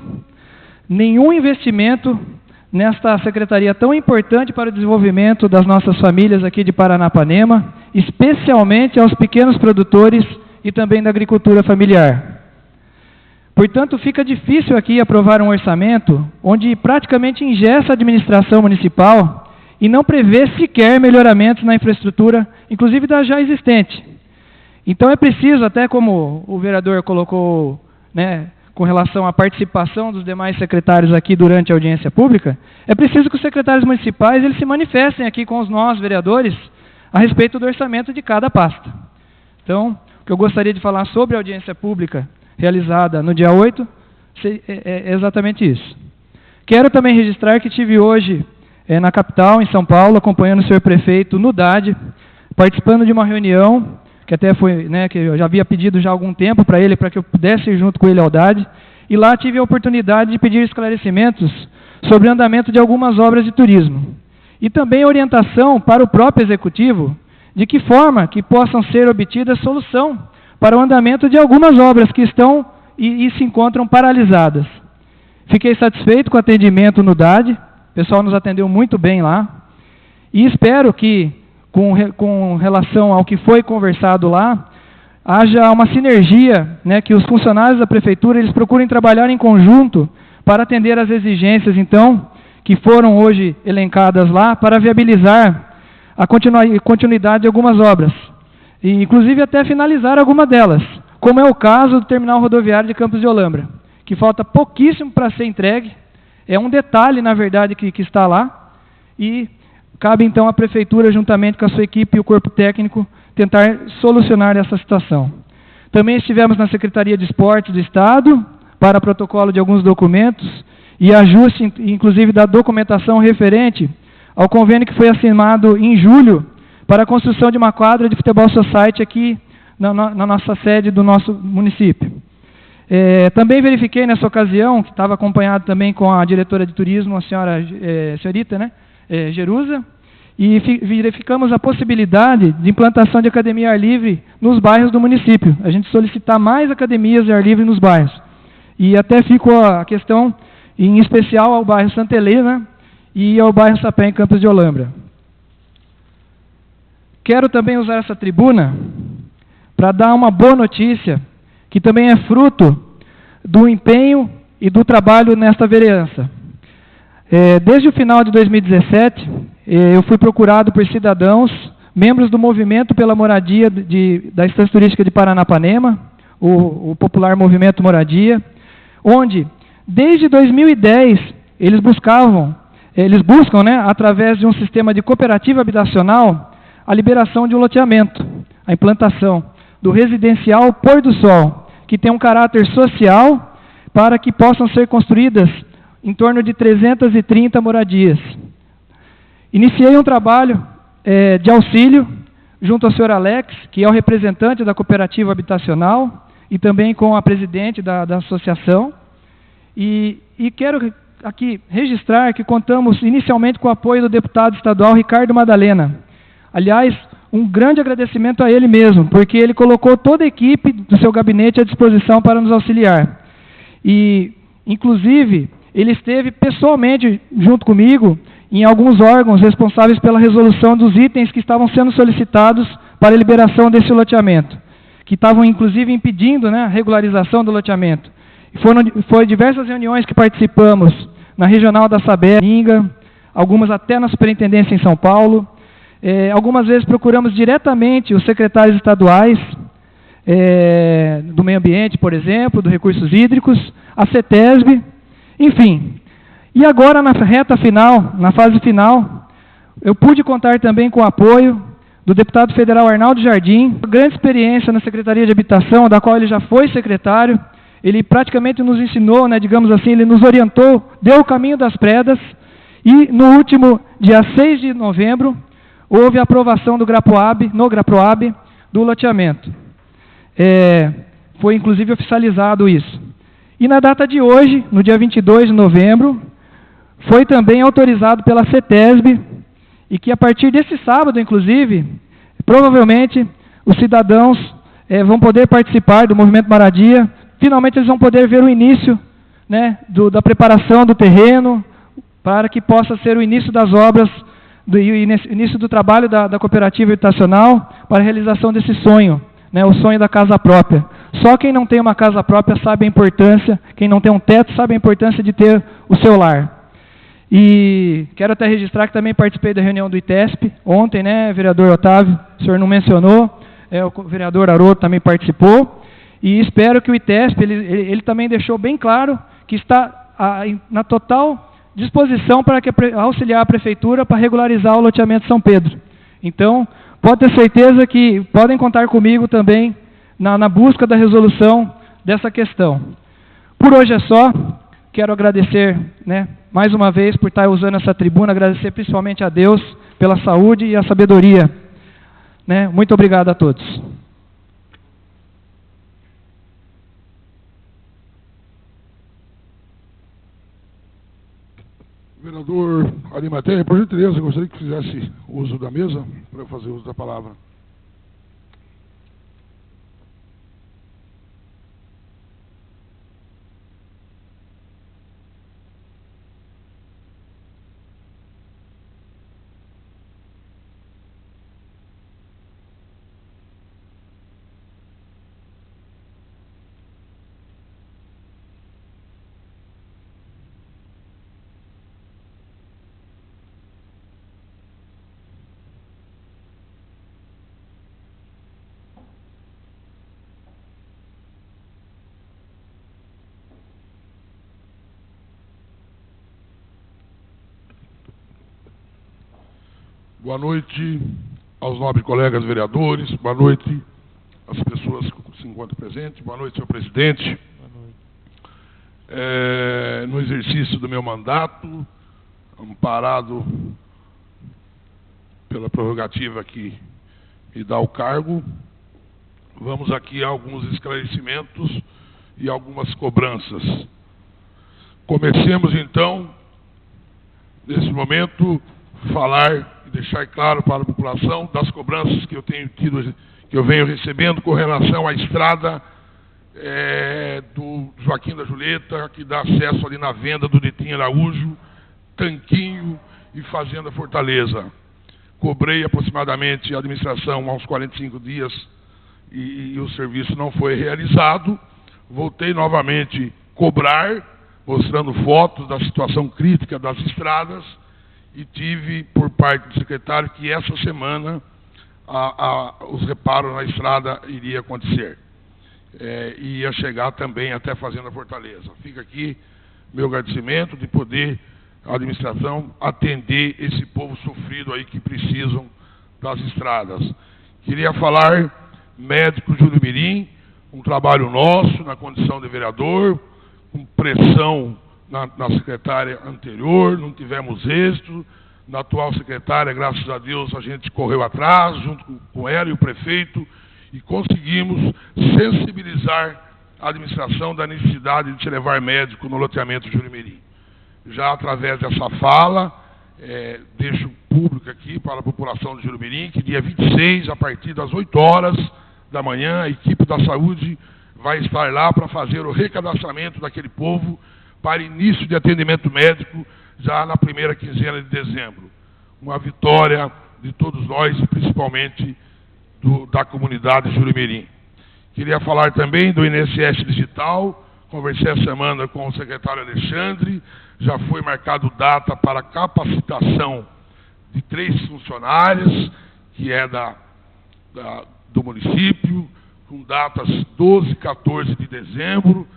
S5: nenhum investimento nesta secretaria tão importante para o desenvolvimento das nossas famílias aqui de Paranapanema, especialmente aos pequenos produtores e também da agricultura familiar. Portanto, fica difícil aqui aprovar um orçamento onde praticamente engessa a administração municipal e não prevê sequer melhoramentos na infraestrutura, inclusive da já existente. Então é preciso, até como o vereador colocou, né, com relação à participação dos demais secretários aqui durante a audiência pública, é preciso que os secretários municipais eles se manifestem aqui com nós, vereadores, a respeito do orçamento de cada pasta. Então, o que eu gostaria de falar sobre a audiência pública realizada no dia 8 é exatamente isso. Quero também registrar que estive hoje na capital, em São Paulo, acompanhando o senhor prefeito no DAD, participando de uma reunião que até foi, né, que eu já havia pedido já há algum tempo para ele, para que eu pudesse ir junto com ele ao DAD, e lá tive a oportunidade de pedir esclarecimentos sobre o andamento de algumas obras de turismo. E também orientação para o próprio Executivo, de que forma que possam ser obtidas solução para o andamento de algumas obras que estão e se encontram paralisadas. Fiquei satisfeito com o atendimento no DAD, o pessoal nos atendeu muito bem lá, e espero que, com relação ao que foi conversado lá, haja uma sinergia, né, que os funcionários da Prefeitura eles procurem trabalhar em conjunto para atender às exigências, então, que foram hoje elencadas lá, para viabilizar a continuidade de algumas obras, e inclusive até finalizar alguma delas, como é o caso do terminal rodoviário de Campos de Olambra, que falta pouquíssimo para ser entregue, é um detalhe, na verdade, que está lá, e cabe então à Prefeitura, juntamente com a sua equipe e o corpo técnico, tentar solucionar essa situação. Também estivemos na Secretaria de Esportes do Estado, para protocolo de alguns documentos, e ajuste, inclusive, da documentação referente ao convênio que foi assinado em julho, para a construção de uma quadra de futebol society aqui na nossa sede do nosso município. Também verifiquei nessa ocasião, que estava acompanhado também com a diretora de turismo, a senhorita, né, Jerusa, e verificamos a possibilidade de implantação de academia ar livre nos bairros do município. A gente solicitar mais academias de ar livre nos bairros. E até ficou a questão, em especial ao bairro Santa Helena e ao bairro Sapé, em Campos de Olambra. Quero também usar essa tribuna para dar uma boa notícia, que também é fruto do empenho e do trabalho nesta vereança. Desde o final de 2017, eu fui procurado por cidadãos, membros do Movimento pela Moradia da Estância Turística de Paranapanema, o popular Movimento Moradia, onde, desde 2010, eles buscam, né, através de um sistema de cooperativa habitacional, a liberação de um loteamento, a implantação do residencial Pôr do Sol, que tem um caráter social para que possam ser construídas em torno de 330 moradias. Iniciei um trabalho de auxílio junto ao senhor Alex, que é o representante da cooperativa habitacional, e também com a presidente da associação. E quero aqui registrar que contamos inicialmente com o apoio do deputado estadual Ricardo Madalena. Aliás, um grande agradecimento a ele mesmo, porque ele colocou toda a equipe do seu gabinete à disposição para nos auxiliar. E, inclusive, ele esteve pessoalmente junto comigo em alguns órgãos responsáveis pela resolução dos itens que estavam sendo solicitados para a liberação desse loteamento, que estavam, inclusive, impedindo, né, a regularização do loteamento. Foi diversas reuniões que participamos na regional da Sabé, algumas até na superintendência em São Paulo. Algumas vezes procuramos diretamente os secretários estaduais do meio ambiente, por exemplo, dos recursos hídricos, a CETESB, enfim. E agora, na reta final, na fase final, eu pude contar também com o apoio do deputado federal Arnaldo Jardim, grande experiência na Secretaria de Habitação, da qual ele já foi secretário. Ele praticamente nos ensinou, né, digamos assim, ele nos orientou, deu o caminho das pedras, e no último dia 6 de novembro, houve a aprovação no GRAPROAB, do loteamento. Foi inclusive oficializado isso. E na data de hoje, no dia 22 de novembro, foi também autorizado pela CETESB, e que a partir desse sábado, inclusive, provavelmente os cidadãos vão poder participar do Movimento Moradia. Finalmente eles vão poder ver o início, né, da preparação do terreno, para que possa ser o início das obras, o início do trabalho da cooperativa habitacional para a realização desse sonho, né, o sonho da casa própria. Só quem não tem uma casa própria sabe a importância, quem não tem um teto sabe a importância de ter o seu lar. E quero até registrar que também participei da reunião do ITESP ontem, né, vereador Otávio, o senhor não mencionou, o vereador Haroldo também participou, e espero que o ITESP, ele também deixou bem claro que está na total disposição para auxiliar a prefeitura para regularizar o loteamento São Pedro. Então, pode ter certeza que podem contar comigo também na busca da resolução dessa questão. Por hoje é só. Quero agradecer, né, mais uma vez por estar usando essa tribuna, agradecer principalmente a Deus pela saúde e a sabedoria. Né? Muito obrigado a todos.
S1: Vereador Arimateia, por gentileza, gostaria que fizesse uso da mesa para eu fazer uso da palavra. Boa noite aos nobres colegas vereadores, boa noite às pessoas que se encontram presentes, boa noite, senhor presidente. Boa noite. No exercício do meu mandato, amparado pela prerrogativa que me dá o cargo, vamos aqui a alguns esclarecimentos e algumas cobranças. Comecemos, então, nesse momento, falar e deixar claro para a população das cobranças que eu tenho tido, que eu venho recebendo com relação à estrada do Joaquim da Julieta, que dá acesso ali na venda do Ditim Araújo, Tanquinho e Fazenda Fortaleza. Cobrei aproximadamente a administração há uns 45 dias e o serviço não foi realizado. Voltei novamente a cobrar mostrando fotos da situação crítica das estradas, e tive por parte do secretário que essa semana os reparos na estrada iriam acontecer. E ia chegar também até a Fazenda Fortaleza. Fica aqui meu agradecimento de poder a administração atender esse povo sofrido aí que precisam das estradas. Queria falar médico Júlio Mirim, um trabalho nosso na condição de vereador, com pressão na secretária anterior, não tivemos êxito. Na atual secretária, graças a Deus, a gente correu atrás, junto com ela e o prefeito, e conseguimos sensibilizar a administração da necessidade de se levar médico no loteamento Júlio Mirim. Já através dessa fala, deixo público aqui para a população de Júlio Mirim, que dia 26, a partir das 8 horas da manhã, a equipe da saúde vai estar lá para fazer o recadastramento daquele povo para início de atendimento médico já na primeira quinzena de dezembro. Uma vitória de todos nós, principalmente da comunidade Júlio Mirim. Queria falar também do INSS Digital. Conversei essa semana com o secretário Alexandre, já foi marcado data para capacitação de 3 funcionárias, que é do município, com datas 12 e 14 de dezembro.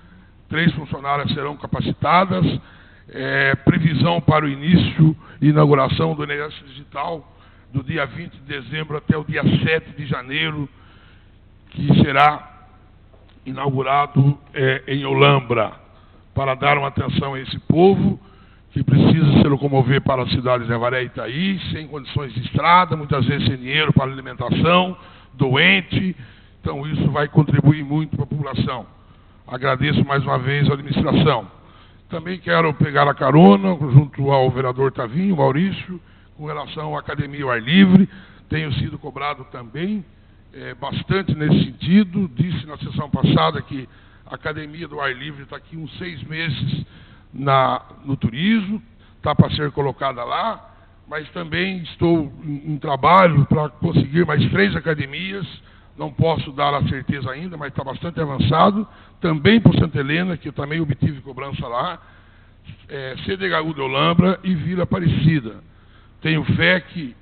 S1: 3 funcionárias serão capacitadas. Previsão para o início e inauguração do INSS Digital do dia 20 de dezembro até o dia 7 de janeiro, que será inaugurado em Olambra, para dar uma atenção a esse povo que precisa se locomover para as cidades de Avaré e Itaí, sem condições de estrada, muitas vezes sem dinheiro para alimentação, doente. Então isso vai contribuir muito para a população. Agradeço mais uma vez a administração. Também quero pegar a carona junto ao vereador Tavinho, Maurício, com relação à Academia ao Ar Livre. Tenho sido cobrado também bastante nesse sentido. Disse na sessão passada que a Academia do Ar Livre está aqui uns 6 meses no turismo, está para ser colocada lá, mas também estou em trabalho para conseguir mais 3 academias. Não posso dar a certeza ainda, mas está bastante avançado. Também por Santa Helena, que eu também obtive cobrança lá, CDHU de Olambra e Vila Aparecida. Tenho fé que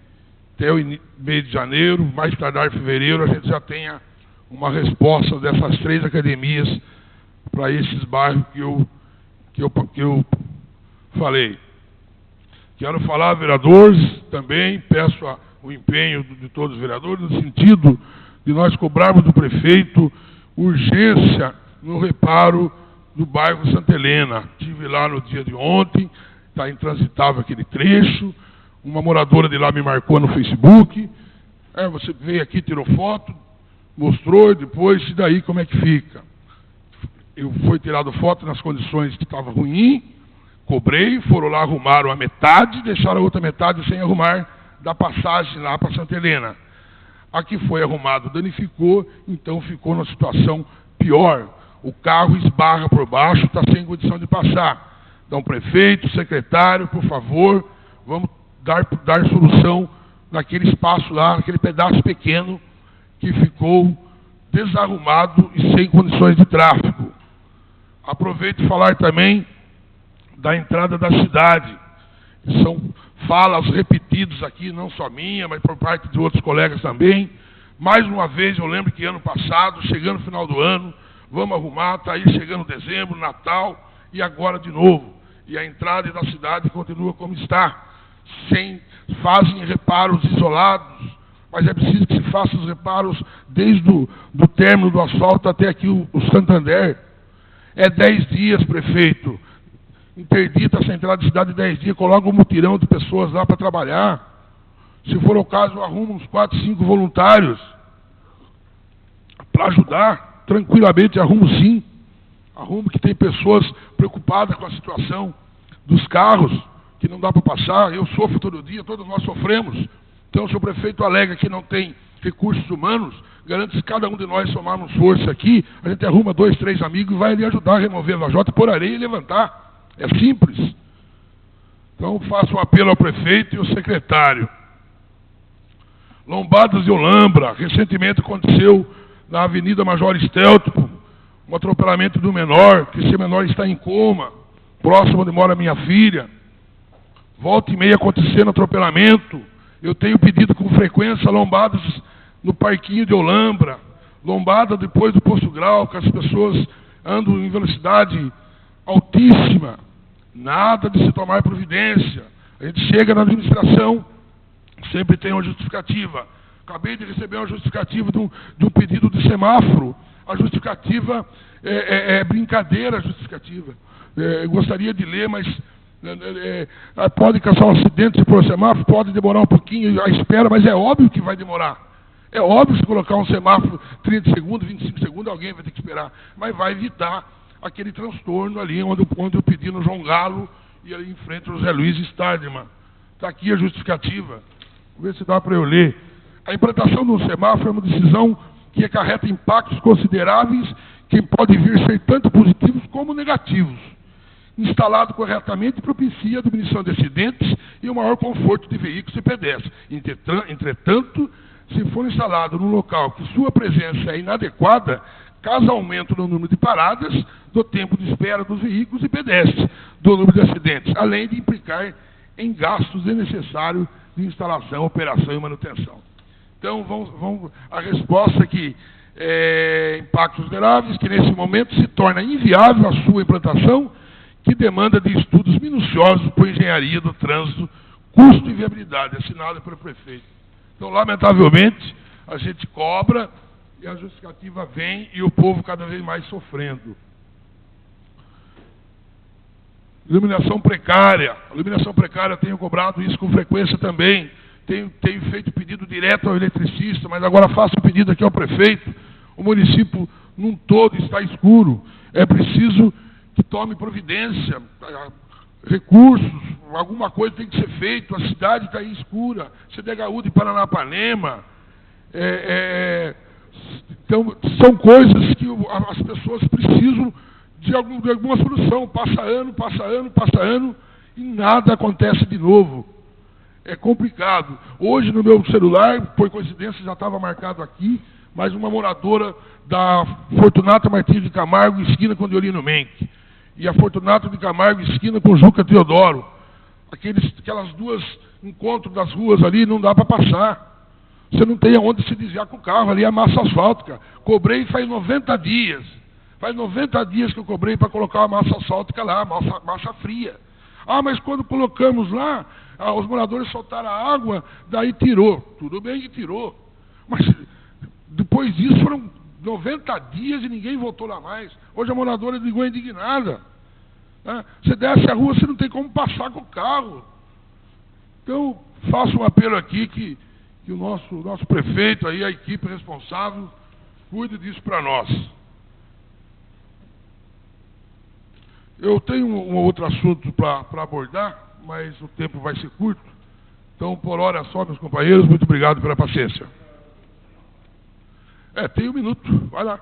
S1: até o mês de janeiro, mais tardar fevereiro, a gente já tenha uma resposta dessas 3 academias para esses bairros que eu falei. Quero falar, vereadores, também peço o empenho de todos os vereadores, no sentido de nós cobrarmos do prefeito urgência no reparo do bairro Santa Helena. Estive lá no dia de ontem, está intransitável aquele trecho. Uma moradora de lá me marcou no Facebook. Você veio aqui, tirou foto, mostrou, e depois, e daí como é que fica? Foi tirado foto nas condições que estava ruim, cobrei, foram lá, arrumaram a metade, deixaram a outra metade sem arrumar da passagem lá para Santa Helena. A que foi arrumado danificou, então ficou numa situação pior. O carro esbarra por baixo, está sem condição de passar. Então, prefeito, secretário, por favor, vamos dar solução naquele espaço lá, naquele pedaço pequeno que ficou desarrumado e sem condições de tráfego. Aproveito e falar também da entrada da cidade. São falas repetidas aqui, não só minha, mas por parte de outros colegas também. Mais uma vez, eu lembro que ano passado, chegando no final do ano, vamos arrumar, está aí chegando dezembro, Natal, e agora de novo. E a entrada da cidade continua como está. Fazem reparos isolados, mas é preciso que se faça os reparos desde o término do asfalto até aqui o Santander. 10 dias, prefeito. Interdita essa entrada de cidade 10 dias, coloca um mutirão de pessoas lá para trabalhar. Se for o caso, eu arrumo uns 4, 5 voluntários para ajudar. Tranquilamente, arrumo sim. Arrumo que tem pessoas preocupadas com a situação dos carros, que não dá para passar. Eu sofro todo dia, todos nós sofremos. Então, se o prefeito alega que não tem recursos humanos, garanto que se cada um de nós somarmos força aqui, a gente arruma 2, 3 amigos e vai ali ajudar a remover a lajota, pôr areia e levantar. É simples. Então, faço um apelo ao prefeito e ao secretário. Lombadas de Olambra, recentemente aconteceu na Avenida Major Esteltpo, um atropelamento do menor, que esse menor está em coma. próximo onde mora minha filha. Volta e meia acontecendo atropelamento. Eu tenho pedido com frequência lombadas no parquinho de Olambra, lombada depois do Posto Grau, que as pessoas andam em velocidade altíssima. Nada de se tomar providência. A gente chega na administração, sempre tem uma justificativa. Acabei de receber uma justificativa de um pedido de semáforo. A justificativa é brincadeira, a justificativa. Eu gostaria de ler, mas pode causar um acidente se for semáforo, pode demorar um pouquinho a espera, mas é óbvio que vai demorar. É óbvio que se colocar um semáforo 30 segundos, 25 segundos, alguém vai ter que esperar. Mas vai evitar aquele transtorno ali onde eu pedi no João Galo e ali em frente ao José Luiz Stardman. Está aqui a justificativa. Vou ver se dá para eu ler. A implantação de um semáforo é uma decisão que acarreta impactos consideráveis que podem vir a ser tanto positivos como negativos. Instalado corretamente, propicia a diminuição de acidentes e o maior conforto de veículos e pedestres. Entretanto, se for instalado num local que sua presença é inadequada, causa aumento no número de paradas, do tempo de espera dos veículos e pedestres, do número de acidentes, além de implicar em gastos desnecessários de instalação, operação e manutenção. Então, a resposta aqui é impactos consideráveis, que nesse momento se torna inviável a sua implantação, que demanda de estudos minuciosos por engenharia do trânsito, custo e viabilidade, assinado pelo prefeito. Então, lamentavelmente, a gente cobra e a justificativa vem e o povo cada vez mais sofrendo. Iluminação precária. A iluminação precária, eu tenho cobrado isso com frequência também. Tenho feito pedido direto ao eletricista, mas agora faço o pedido aqui ao prefeito. O município num todo está escuro. É preciso que tome providência, recursos, alguma coisa tem que ser feito. A cidade está aí escura. CDHU de Paranapanema. Então, são coisas que as pessoas precisam de alguma solução. Passa ano, e nada acontece de novo. É complicado. Hoje, no meu celular, por coincidência, já estava marcado aqui, mas uma moradora da Fortunato Martins de Camargo, esquina com Deolino Menck, e a Fortunato de Camargo, esquina com Juca Teodoro. Aquelas duas encontros das ruas ali, não dá para passar. Você não tem aonde se desviar com o carro, ali é massa asfáltica. Cobrei faz 90 dias. Faz 90 dias que eu cobrei para colocar a massa asfáltica lá, massa fria. Ah, mas quando colocamos lá, os moradores soltaram a água, daí tirou. Tudo bem que tirou. Mas depois disso foram 90 dias e ninguém voltou lá mais. Hoje a moradora ligou indignada. Você desce a rua, você não tem como passar com o carro. Então, faço um apelo aqui que o nosso prefeito, aí, a equipe responsável, cuide disso para nós. Eu tenho um outro assunto para abordar, mas o tempo vai ser curto. Então, por hora só, meus companheiros, muito obrigado pela paciência. Tem um minuto, vai lá.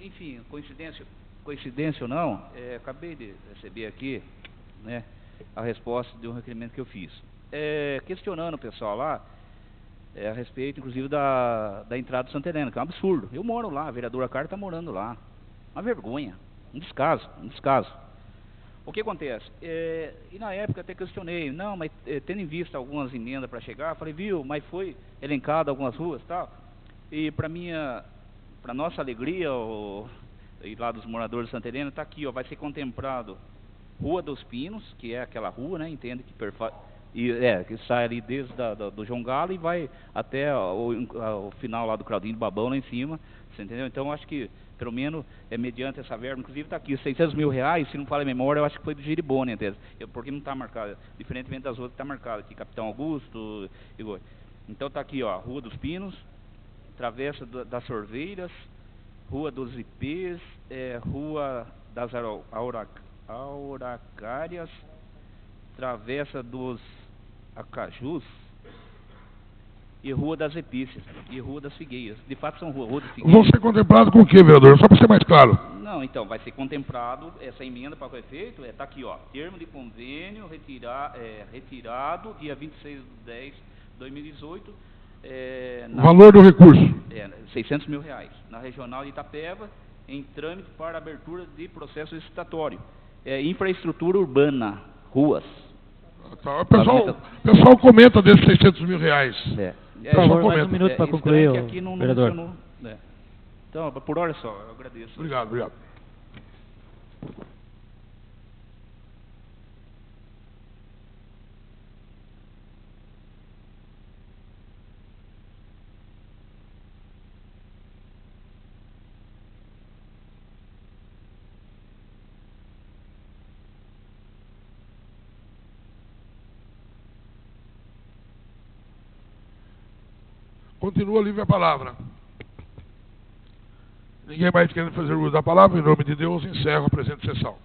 S7: Enfim, coincidência ou não, acabei de receber aqui, né, a resposta de um requerimento que eu fiz. Questionando o pessoal lá, a respeito, inclusive, da entrada do Santa Helena, que é um absurdo. Eu moro lá, a vereadora Carla está morando lá. Uma vergonha, um descaso. O que acontece? E na época até questionei, não, mas tendo em vista algumas emendas para chegar, falei, viu, mas foi elencado algumas ruas e tal, e para nossa alegria, e lá dos moradores de Santa Helena, está aqui, ó, vai ser contemplado Rua dos Pinos, que é aquela rua, né, entende, que sai ali desde do João Galo e vai até o final lá do Claudinho do Babão, lá em cima, você entendeu? Então, acho que, pelo menos, mediante essa verba, inclusive está aqui, R$600 mil, se não fala a memória, eu acho que foi do Giribone, entende? Porque não está marcado, diferentemente das outras, está marcado aqui, Capitão Augusto, então está aqui, ó, Rua dos Pinos, Travessa das Sorveiras, Rua dos Ipês, Rua das Auracárias, Travessa dos Acajus e Rua das Epícias e Rua das Figueiras. De fato são Rua das Figueiras.
S1: Vão ser contemplados com o que, vereador? Só para ser mais claro.
S7: Não, então, vai ser contemplado essa emenda para o prefeito, está aqui, ó, termo de convênio retirado dia 26/10/2018.
S1: Valor do recurso?
S7: R$600 mil, na regional de Itapeva em trâmite para abertura de processo licitatório. Infraestrutura urbana, ruas.
S1: Tá, o pessoal comenta desses 600 mil reais.
S8: Por favor, mais um minuto para concluir,
S7: que aqui não
S8: vereador.
S7: mencionou. Então, por hora só, eu agradeço.
S1: Obrigado, obrigado. Continua livre a palavra. Ninguém mais querendo fazer uso da palavra, em nome de Deus, encerro a presente sessão.